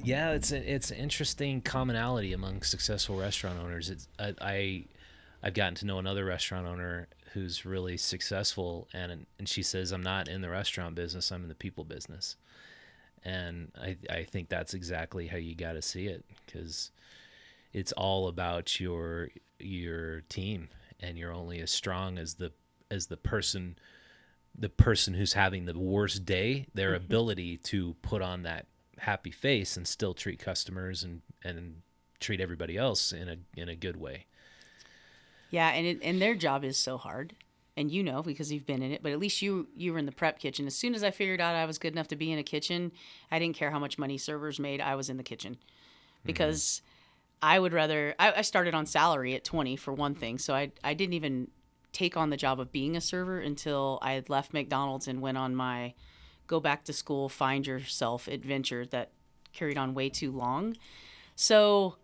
Yeah, it's an interesting commonality among successful restaurant owners. I've gotten to know another restaurant owner who's really successful, and she says, I'm not in the restaurant business, I'm in the people business. And I think that's exactly how you got to see it, because it's all about your team, and you're only as strong as the person who's having the worst day, their ability to put on that happy face and still treat customers and treat everybody else in a good way. Yeah, and their job is so hard, and because you've been in it. But at least you were in the prep kitchen. As soon as I figured out I was good enough to be in a kitchen, I didn't care how much money servers made. I was in the kitchen because I would rather, I started on salary at 20 for one thing. So I didn't even take on the job of being a server until I had left McDonald's and went on my go back to school, find yourself adventure that carried on way too long. So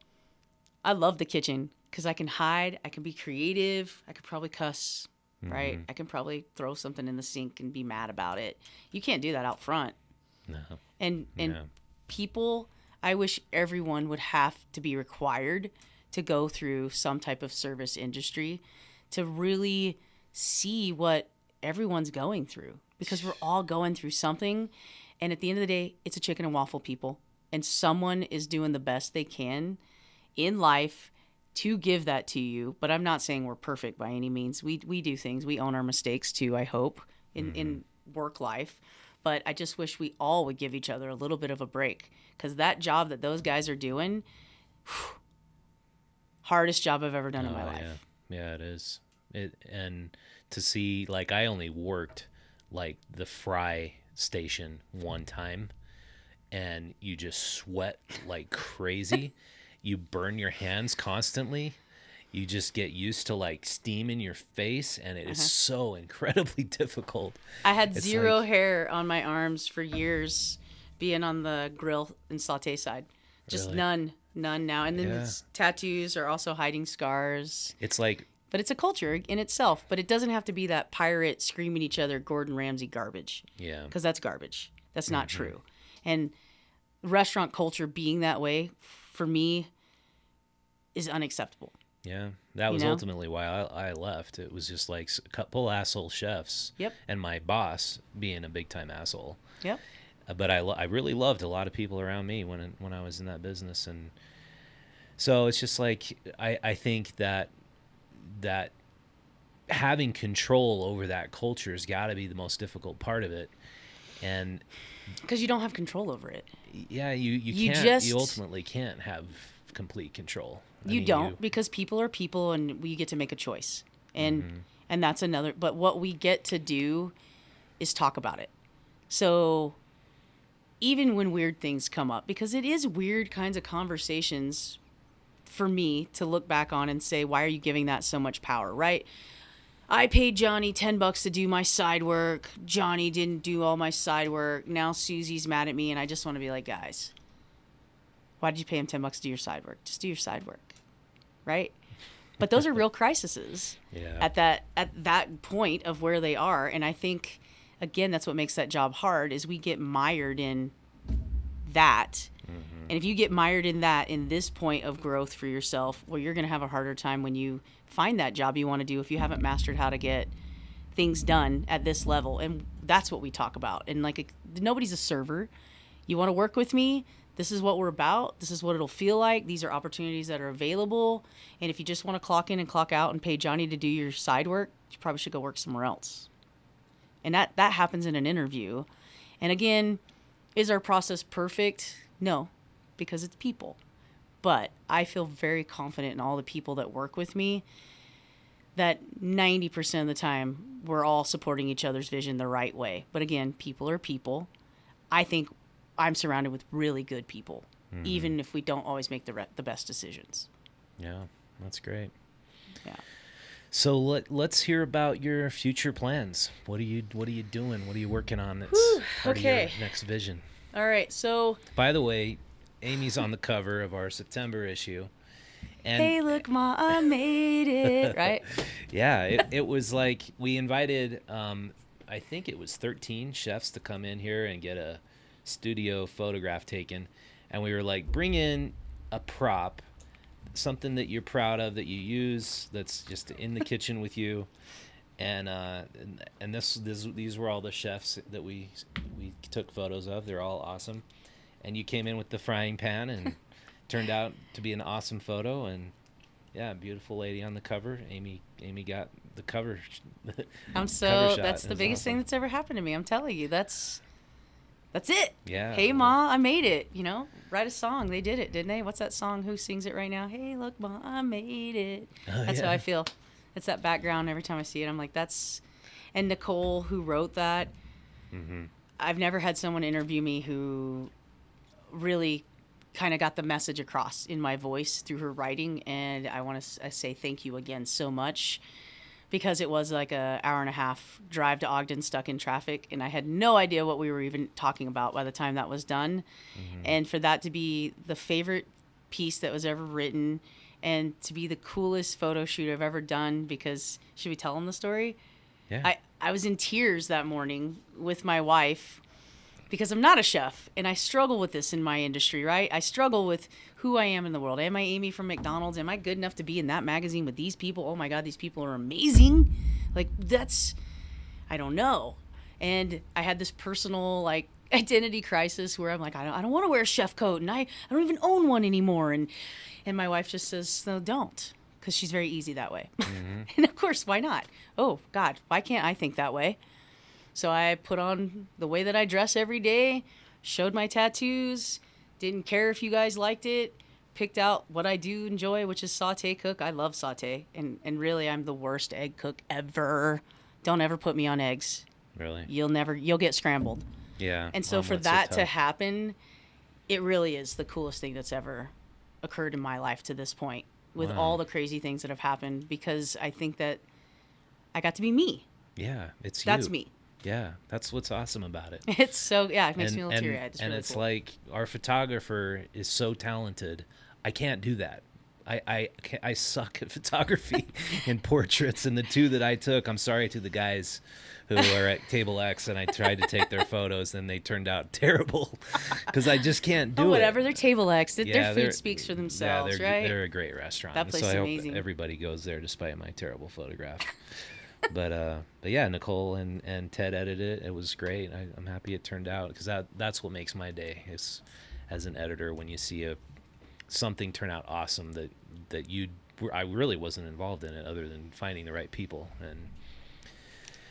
I love the kitchen because I can hide, I can be creative, I could probably cuss, right? I can probably throw something in the sink and be mad about it. You can't do that out front. No. And No. people, I wish everyone would have to be required to go through some type of service industry to really see what everyone's going through, because we're all going through something. And at the end of the day, it's a chicken and waffle, people. And someone is doing the best they can in life to give that to you. But I'm not saying we're perfect by any means. We do things. We own our mistakes too, I hope, in work life. But I just wish we all would give each other a little bit of a break, because that job that those guys are doing, hardest job I've ever done in my life. Yeah, it is. And to see, like, I only worked like the fry station one time, and you just sweat like crazy. You burn your hands constantly. You just get used to like steam in your face, and it is so incredibly difficult. I had zero hair on my arms for years being on the grill and saute side. Just Really? none now. And then the tattoos are also hiding scars. It's like, But it's a culture in itself. But it doesn't have to be that pirate screaming each other Gordon Ramsay garbage. yeah, Because that's garbage. That's not true. And restaurant culture being that way, for me, is unacceptable. yeah. That was know? ultimately why I left. It was just like a couple asshole chefs. Yep. And my boss being a big time asshole. Yep. But I really loved a lot of people around me when I was in that business, and so it's just like I think that having control over that culture has got to be the most difficult part of it, and Because you don't have control over it. yeah, you can't, just- you ultimately can't have complete control. You don't, because people are people, and we get to make a choice. And that's another, but what we get to do is talk about it. So even when weird things come up, because it is weird kinds of conversations for me to look back on and say, why are you giving that so much power, right? I paid Johnny $10 to do my side work. Johnny didn't do all my side work. Now Susie's mad at me, and I just want to be like, guys, why did you pay him $10 to do your side work? Just do your side work, right? But those are real crises Yeah. at that point of where they are. And I think, again, that's what makes that job hard, is we get mired in that. And if you get mired in that, in this point of growth for yourself, well, you're going to have a harder time when you find that job you want to do if you haven't mastered how to get things done at this level. And that's what we talk about. And like, nobody's a server. You want to work with me? This is what we're about. This is what it'll feel like. These are opportunities that are available. And if you just want to clock in and clock out and pay Johnny to do your side work, you probably should go work somewhere else. And that happens in an interview. And again, is our process perfect? No, because it's people. But I feel very confident in all the people that work with me that 90% of the time we're all supporting each other's vision the right way. But again, people are people. I think I'm surrounded with really good people, even if we don't always make the best decisions. Yeah, that's great. Yeah. So let's hear about your future plans. What are you doing? What are you working on that's part of your next vision? All right. So, By the way, Amy's on the cover of our September issue. And hey, look, Ma, I made it, right? yeah, it was like we invited, I think it was 13 chefs to come in here and get a studio photograph taken. And we were like, bring in a prop, something that you're proud of, that you use, that's just in the kitchen with you. And these were all the chefs that we took photos of. They're all awesome. And you came in with the frying pan, and turned out to be an awesome photo. And yeah, beautiful lady on the cover. Amy got the cover. I'm so cover shot. that's It the was biggest thing awesome. that's ever happened to me. I'm telling you, that's it. Yeah. Hey, Ma, I made it. You know, write a song. They did it, didn't they? What's that song? Who sings it right now? Hey, look, Ma, I made it. That's how I feel. It's that background every time I see it. I'm like, that's. And Nicole, who wrote that, I've never had someone interview me who really kind of got the message across in my voice through her writing. And I want to say thank you again so much, because it was like a hour and a half drive to Ogden stuck in traffic. And I had no idea what we were even talking about by the time that was done. And for that to be the favorite piece that was ever written, and to be the coolest photo shoot I've ever done, because should we tell them the story? Yeah. I was in tears that morning with my wife, because I'm not a chef, and I struggle with this in my industry, right? I struggle with who I am in the world. Am I Amy from McDonald's? Am I good enough to be in that magazine with these people? Oh my God, these people are amazing. Like, I don't know. And I had this personal, like, identity crisis where I'm like, I don't want to wear a chef coat, and I don't even own one anymore. And my wife just says, no, don't, because she's very easy that way. And of course, why not? Oh God, why can't I think that way? So I put on the way that I dress every day, showed my tattoos, didn't care if you guys liked it, picked out what I do enjoy, which is saute cook. I love saute. And really, I'm the worst egg cook ever. Don't ever put me on eggs. Really? You'll get scrambled. Yeah. And so for that to happen, it really is the coolest thing that's ever occurred in my life to this point, with all the crazy things that have happened, because I think that I got to be me. Yeah, it's you. That's me. Yeah, that's what's awesome about it. It's so, it makes me a little teary-eyed. It's really it's cool. like, our photographer is so talented. I can't do that. I suck at photography and portraits, and the two that I took, I'm sorry to the guys who were at Table X, and I tried to take their photos, and they turned out terrible, because I just can't do it. Whatever, they're Table X. Their food speaks for themselves, right? They're a great restaurant. That place is amazing. I hope everybody goes there despite my terrible photograph. But yeah, Nicole and Ted edited it. It was great. I'm happy it turned out, because that's what makes my day, is as an editor, when you see something turn out awesome that I really wasn't involved in it, other than finding the right people.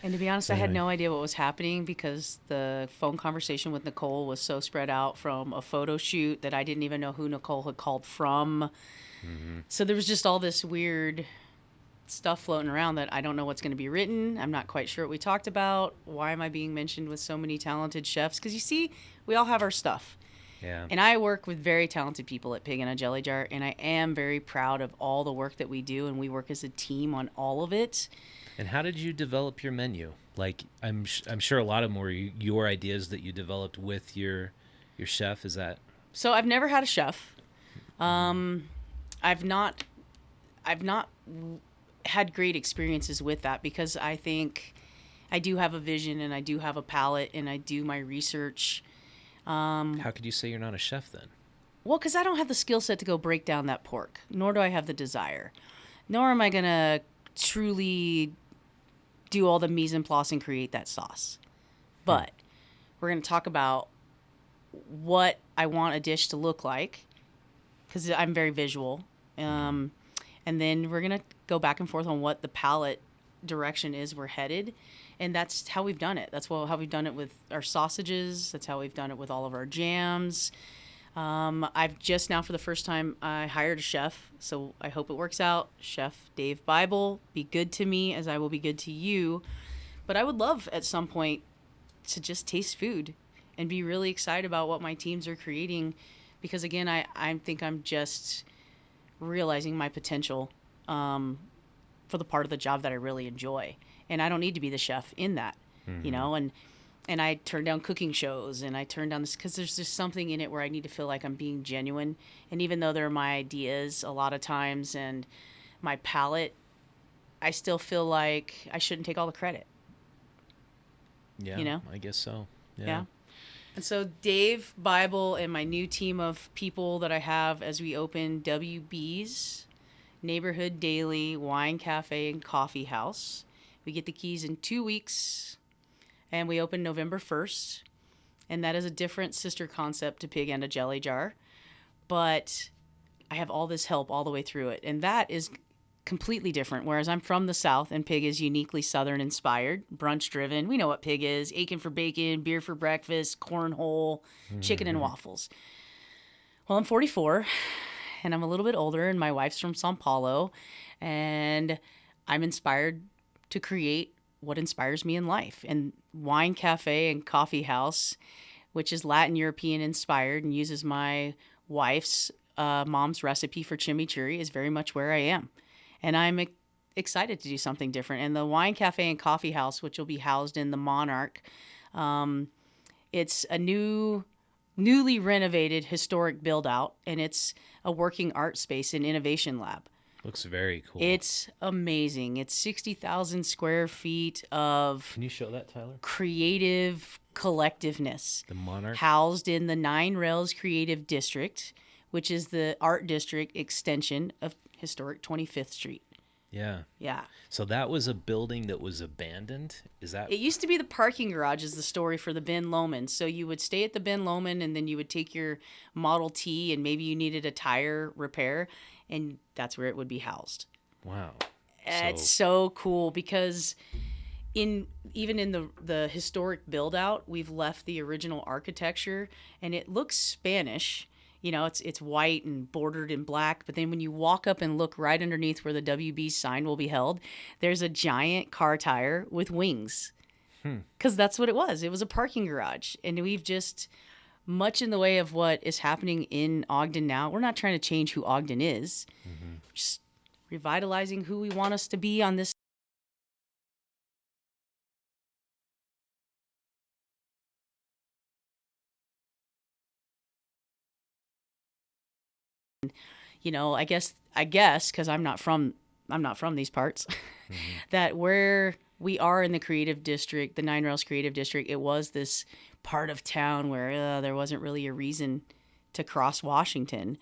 And to be honest, I had no idea what was happening, because the phone conversation with Nicole was so spread out from a photo shoot that I didn't even know who Nicole had called from. So there was just all this weird stuff floating around that I don't know what's going to be written. I'm not quite sure what we talked about. Why am I being mentioned with so many talented chefs? Because you see, we all have our stuff. Yeah. And I work with very talented people at Pig in a Jelly Jar, and I am very proud of all the work that we do, and we work as a team on all of it. And how did you develop your menu? Like, I'm sure a lot of them were your ideas that you developed with your chef. Is that? So I've never had a chef. I've not had great experiences with that, because I think I do have a vision, and I do have a palate, and I do my research. How could you say you're not a chef then? Well, because I don't have the skill set to go break down that pork, nor do I have the desire, nor am I going to truly do all the mise en place and create that sauce. But we're going to talk about what I want a dish to look like, because I'm very visual. And then we're going to go back and forth on what the palate direction is we're headed. And that's how we've done it. That's how we've done it with our sausages. That's how we've done it with all of our jams. I've just now, for the first time, I hired a chef. So I hope it works out. Chef Dave Bible, be good to me as I will be good to you. But I would love at some point to just taste food and be really excited about what my teams are creating. Because again, I think I'm just realizing my potential for the part of the job that I really enjoy. And I don't need to be the chef in that, you know, and I turn down cooking shows, and I turn down this because there's just something in it where I need to feel like I'm being genuine. And even though they're my ideas a lot of times and my palate, I still feel like I shouldn't take all the credit. Yeah, you know? I guess so. Yeah. And so Dave Bible and my new team of people that I have as we open WB's Neighborhood Daily Wine Cafe and Coffee House. We get the keys in 2 weeks, and we open November 1st. And that is a different sister concept to Pig and a Jelly Jar. But I have all this help all the way through it. And that is completely different. Whereas I'm from the South, and Pig is uniquely Southern inspired, brunch driven. We know what Pig is: aching for bacon, beer for breakfast, cornhole, chicken and waffles. Well, I'm 44, and I'm a little bit older, and my wife's from Sao Paulo, and I'm inspired to create what inspires me in life. And Wine Cafe and Coffee House, which is Latin European inspired and uses my wife's mom's recipe for chimichurri is very much where I am. And I'm excited to do something different. And the wine cafe and coffee house, which will be housed in the Monarch, it's a newly renovated historic build out, and it's a working art space and innovation lab. Looks very cool. It's amazing. It's 60,000 square feet of Can you show that, Tyler? creative collectiveness. The Monarch? Housed in the Nine Rails Creative District, which is the art district extension of historic 25th Street. Yeah. Yeah. So that was a building that was abandoned? Is that... It used to be the parking garage is the story for the Ben Lomond. So you would stay at the Ben Lomond, and then you would take your Model T, and maybe you needed a tire repair, and that's where it would be housed. Wow. It's so cool because even in the historic build out, we've left the original architecture, and it looks Spanish. You know, it's white and bordered in black, but then when you walk up and look right underneath where the WB sign will be held, there's a giant car tire with wings. Because that's what it was. It was a parking garage. And we've just, much in the way of what is happening in Ogden now, we're not trying to change who Ogden is. Just revitalizing who we want us to be on this. You know, I guess because I'm not from these parts, that where we are in the creative district, the Nine Rails Creative District, it was this part of town where there wasn't really a reason to cross Washington,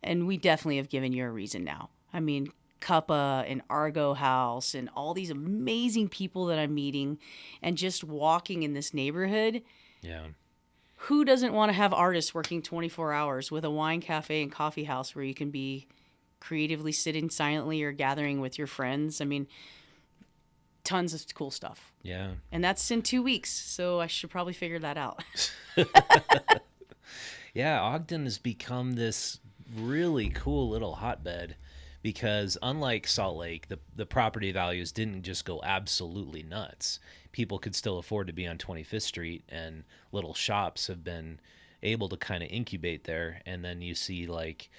and we definitely have given you a reason now. I mean, Cuppa and Argo House and all these amazing people that I'm meeting, and just walking in this neighborhood. Yeah. Who doesn't want to have artists working 24 hours with a wine cafe and coffee house where you can be creatively sitting silently or gathering with your friends? I mean, tons of cool stuff. Yeah. And that's in 2 weeks, so I should probably figure that out. Yeah, Ogden has become this really cool little hotbed because unlike Salt Lake, the property values didn't just go absolutely nuts. People could still afford to be on 25th Street, and little shops have been able to kind of incubate there. And then you see like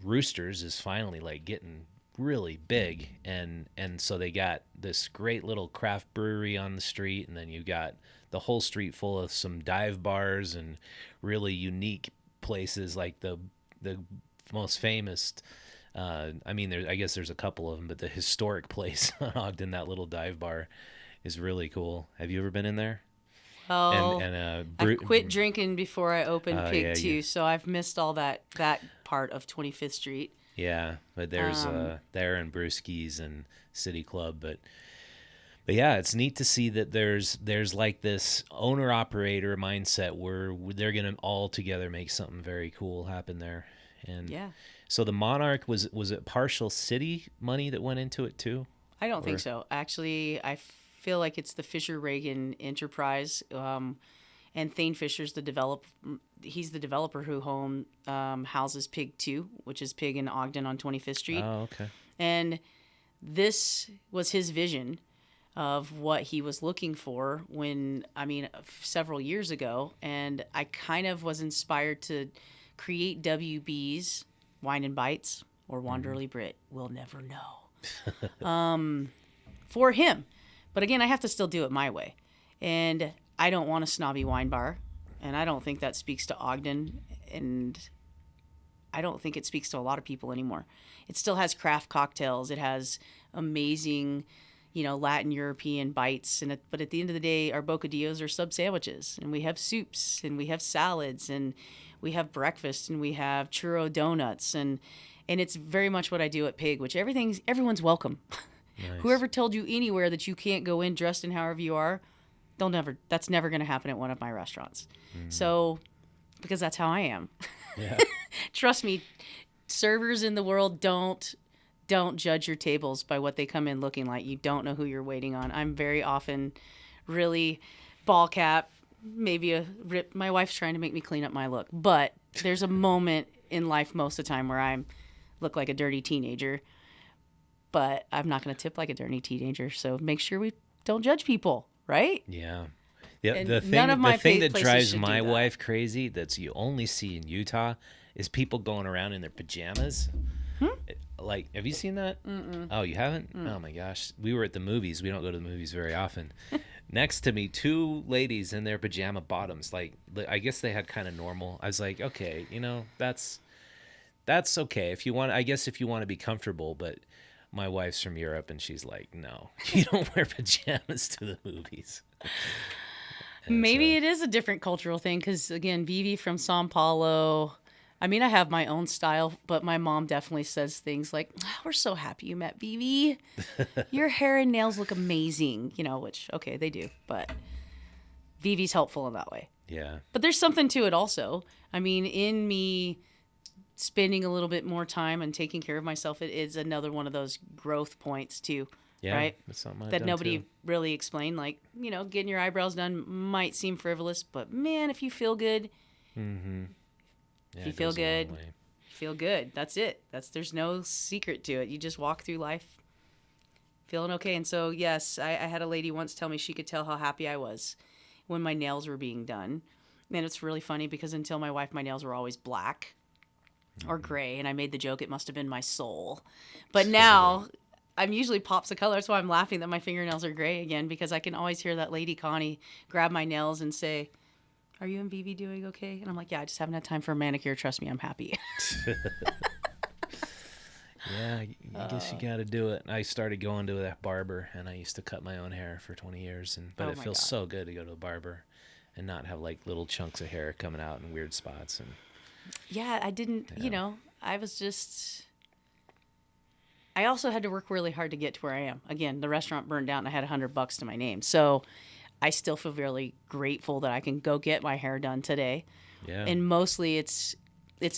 Roosters is finally like getting really big, and so they got this great little craft brewery on the street, and then you got the whole street full of some dive bars and really unique places like the most famous. I mean, I guess there's a couple of them, but the historic place on Ogden, that little dive bar, is really cool. Have you ever been in there? Oh, I quit drinking before I opened Pig 2, so I've missed all that part of 25th Street. Yeah, but there's there and Brewski's and City Club, but yeah, it's neat to see that there's like this owner operator mindset where they're gonna all together make something very cool happen there. And yeah. So the Monarch was it partial city money that went into it too? I don't think so. Actually, I feel like it's the Fisher Reagan enterprise, and Thane Fisher's he's the developer who houses Pig 2, which is Pig in Ogden on 25th Street. Oh, okay. And this was his vision of what he was looking for several years ago. And I kind of was inspired to create WB's Wine and Bites or Wanderley-Britt. We'll never know. For him. But again, I have to still do it my way. And I don't want a snobby wine bar. And I don't think that speaks to Ogden. And I don't think it speaks to a lot of people anymore. It still has craft cocktails. It has amazing, Latin European bites. But at the end of the day, our bocadillos are sub sandwiches. And we have soups, and we have salads, and we have breakfast, and we have churro donuts. And it's very much what I do at Pig, which everyone's welcome. Nice. Whoever told you anywhere that you can't go in dressed in however you are, that's never going to happen at one of my restaurants. So, because that's how I am. Yeah. Trust me, servers in the world don't judge your tables by what they come in looking like. You don't know who you're waiting on. I'm very often really ball cap, maybe a rip. My wife's trying to make me clean up my look, but there's a moment in life most of the time where I look like a dirty teenager. But I'm not going to tip like a dirty teenager, so make sure we don't judge people, right? Yeah. Yeah, And the none of my thing that places drives should do my that. wife crazy, that's you only see in Utah, is people going around in their pajamas. Like, have you seen that? Mm-mm. Oh, you haven't? Oh my gosh, we were at the movies. We don't go to the movies very often. Next to me, two ladies in their pajama bottoms. Like, I guess they had kind of normal. I was like, okay, that's okay if you want. I guess if you want to be comfortable, but my wife's from Europe, and she's like, no, you don't wear pajamas to the movies. And Maybe so, it is a different cultural thing because, again, Vivi from Sao Paulo. I mean, I have my own style, but my mom definitely says things like, we're so happy you met Vivi. Your hair and nails look amazing, which, okay, they do, but Vivi's helpful in that way. yeah. But there's something to it also. I mean, in me spending a little bit more time and taking care of myself, it is another one of those growth points too. Yeah, right? that's something I've That done nobody too. really explained. Like, getting your eyebrows done might seem frivolous, but man, if you feel good, Mm-hmm. Yeah, you it feel goes a long good, way. feel good. That's it. There's no secret to it. You just walk through life feeling okay. And so, yes, I had a lady once tell me she could tell how happy I was when my nails were being done. And it's really funny because until my wife, my nails were always black or gray. And I made the joke it must have been my soul. But now I'm usually pops of color. That's why I'm laughing that my fingernails are gray again, because I can always hear that lady Connie grab my nails and say, "Are you and Vivi doing okay?" And I'm like, "Yeah, I just haven't had time for a manicure. Trust me, I'm happy." Yeah, I guess you got to do it. I started going to that barber, and I used to cut my own hair for 20 years, but Oh it my feels God. so good to go to a barber and not have like little chunks of hair coming out in weird spots. And Yeah, I didn't, Yeah. I was just, I also had to work really hard to get to where I am. Again, the restaurant burned down and I had $100 to my name. So I still feel really grateful that I can go get my hair done today. yeah, And mostly it's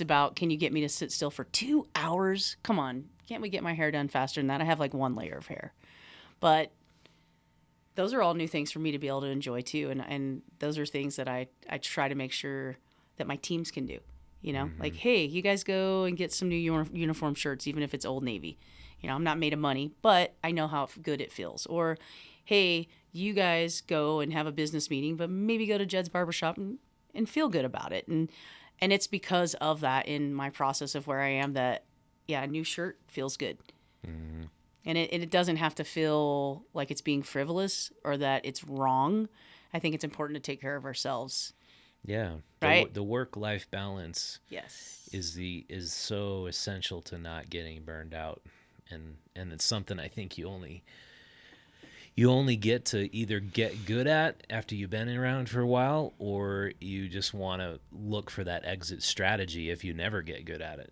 about, can you get me to sit still for 2 hours? Come on. Can't we get my hair done faster than that? I have like one layer of hair. But those are all new things for me to be able to enjoy too. And those are things that I try to make sure that my teams can do. Like, hey, you guys go and get some new uniform shirts, even if it's Old Navy. I'm not made of money, but I know how good it feels. Or, hey, you guys go and have a business meeting, but maybe go to Jed's Barbershop and feel good about it. And it's because of that in my process of where I am that, yeah, a new shirt feels good. And it doesn't have to feel like it's being frivolous or that it's wrong. I think it's important to take care of ourselves. yeah. Right? The work-life balance Yes. is so essential to not getting burned out, and it's something I think you only get to either get good at after you've been around for a while, or you just want to look for that exit strategy if you never get good at it.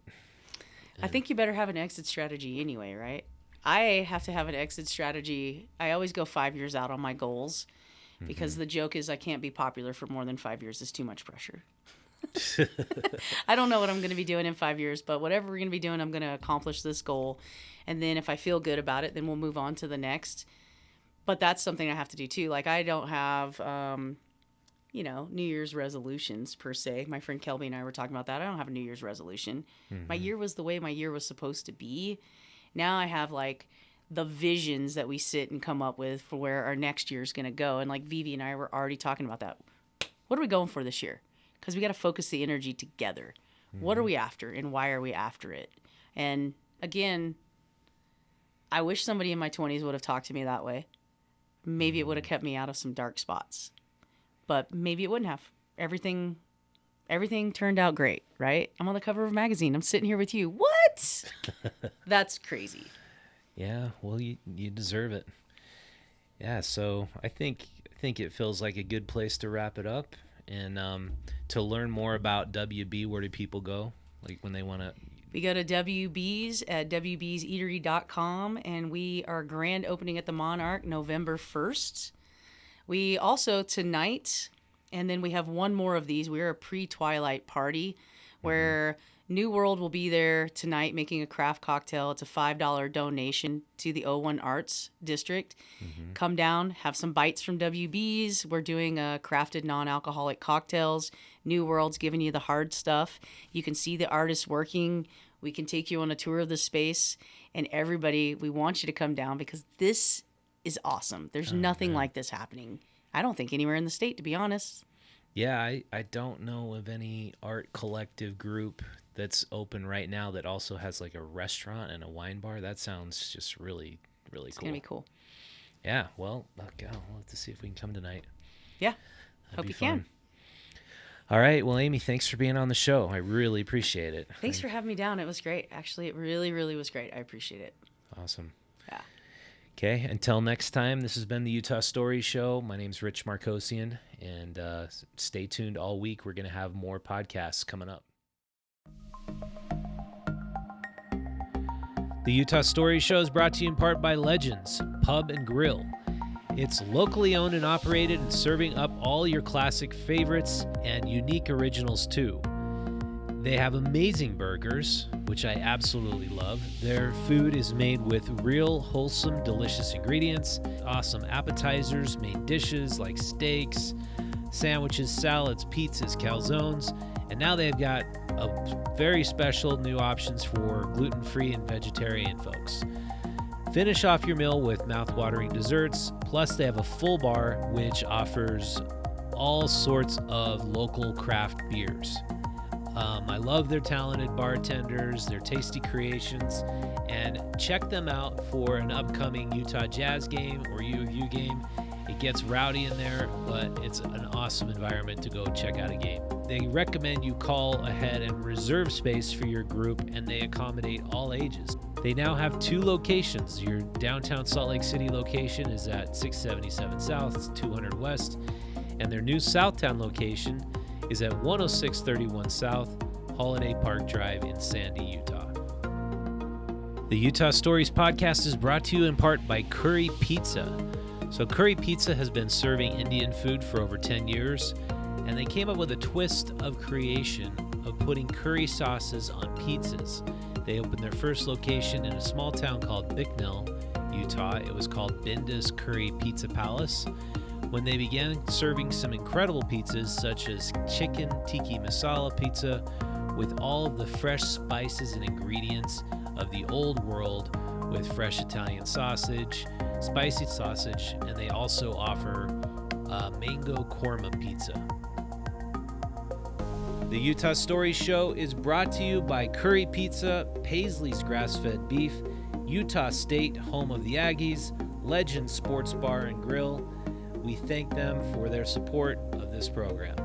I think you better have an exit strategy anyway, right? I have to have an exit strategy. I always go 5 years out on my goals because the joke is I can't be popular for more than 5 years. It's too much pressure. I don't know what I'm going to be doing in 5 years, but whatever we're going to be doing, I'm going to accomplish this goal. And then if I feel good about it, then we'll move on to the next. But that's something I have to do too. Like, I don't have, New Year's resolutions per se. My friend Kelby and I were talking about that. I don't have a New Year's resolution. My year was the way my year was supposed to be. Now I have like the visions that we sit and come up with for where our next year is going to go. And like Vivi and I were already talking about that. What are we going for this year? Because we got to focus the energy together. What are we after and why are we after it? And again, I wish somebody in my 20s would have talked to me that way. Maybe it would have kept me out of some dark spots, but maybe it wouldn't have. Everything turned out great, right? I'm on the cover of a magazine. I'm sitting here with you. What? That's crazy. Yeah, well, you deserve it. Yeah, so I think it feels like a good place to wrap it up. And to learn more about WB, where do people go? Like when they want to? We go to WB's at WB'sEatery.com, and we are grand opening at the Monarch November 1st. We also tonight, and then we have one more of these. We're a pre-Twilight party where New World will be there tonight making a craft cocktail. It's a $5 donation to the O1 Arts District. Come down, have some bites from WB's. We're doing crafted non-alcoholic cocktails. New World's giving you the hard stuff. You can see the artists working. We can take you on a tour of the space. And everybody, we want you to come down because this is awesome. There's nothing like this happening. I don't think anywhere in the state, to be honest. Yeah, I don't know of any art collective group that's open right now that also has like a restaurant and a wine bar. That sounds just really, really It's cool. going to be cool. Yeah, well, okay, we'll have to see if we can come tonight. Yeah. That'd Hope be you fun. can. All right, well, Amy, thanks for being on the show. I really appreciate it. Thanks for having me down. It was great. Actually, it really, really was great. I appreciate it. Awesome. Yeah. Okay, until next time, this has been the Utah Stories Show. My name's Rich Markosian, and stay tuned all week. We're going to have more podcasts coming up. The Utah Stories Show is brought to you in part by Legends Pub and Grill. It's locally owned and operated and serving up all your classic favorites and unique originals too. They have amazing burgers, which I absolutely love. Their food is made with real, wholesome, delicious ingredients, awesome appetizers, main dishes like steaks, sandwiches, salads, pizzas, calzones, and now they've got a very special new options for gluten-free and vegetarian folks. Finish off your meal with mouth-watering desserts, plus they have a full bar which offers all sorts of local craft beers. I love their talented bartenders, their tasty creations, and check them out for an upcoming Utah Jazz game or U of U game. It gets rowdy in there, but it's an awesome environment to go check out a game. They recommend you call ahead and reserve space for your group, and they accommodate all ages. They now have 2 locations. Your downtown Salt Lake City location is at 677 South, 200 West, and their new Southtown location is at 10631 South, Holiday Park Drive in Sandy, Utah. The Utah Stories podcast is brought to you in part by Curry Pizza. So Curry Pizza has been serving Indian food for over 10 years, and they came up with a twist of creation of putting curry sauces on pizzas. They opened their first location in a small town called Bicknell, Utah. It was called Binda's Curry Pizza Palace. When they began serving some incredible pizzas such as chicken tiki masala pizza with all of the fresh spices and ingredients of the old world with fresh Italian sausage, spicy sausage, and they also offer mango korma pizza. The Utah Stories Show is brought to you by Curry Pizza, Paisley's Grass-Fed Beef, Utah State, home of the Aggies, Legend Sports Bar and Grill. We thank them for their support of this program.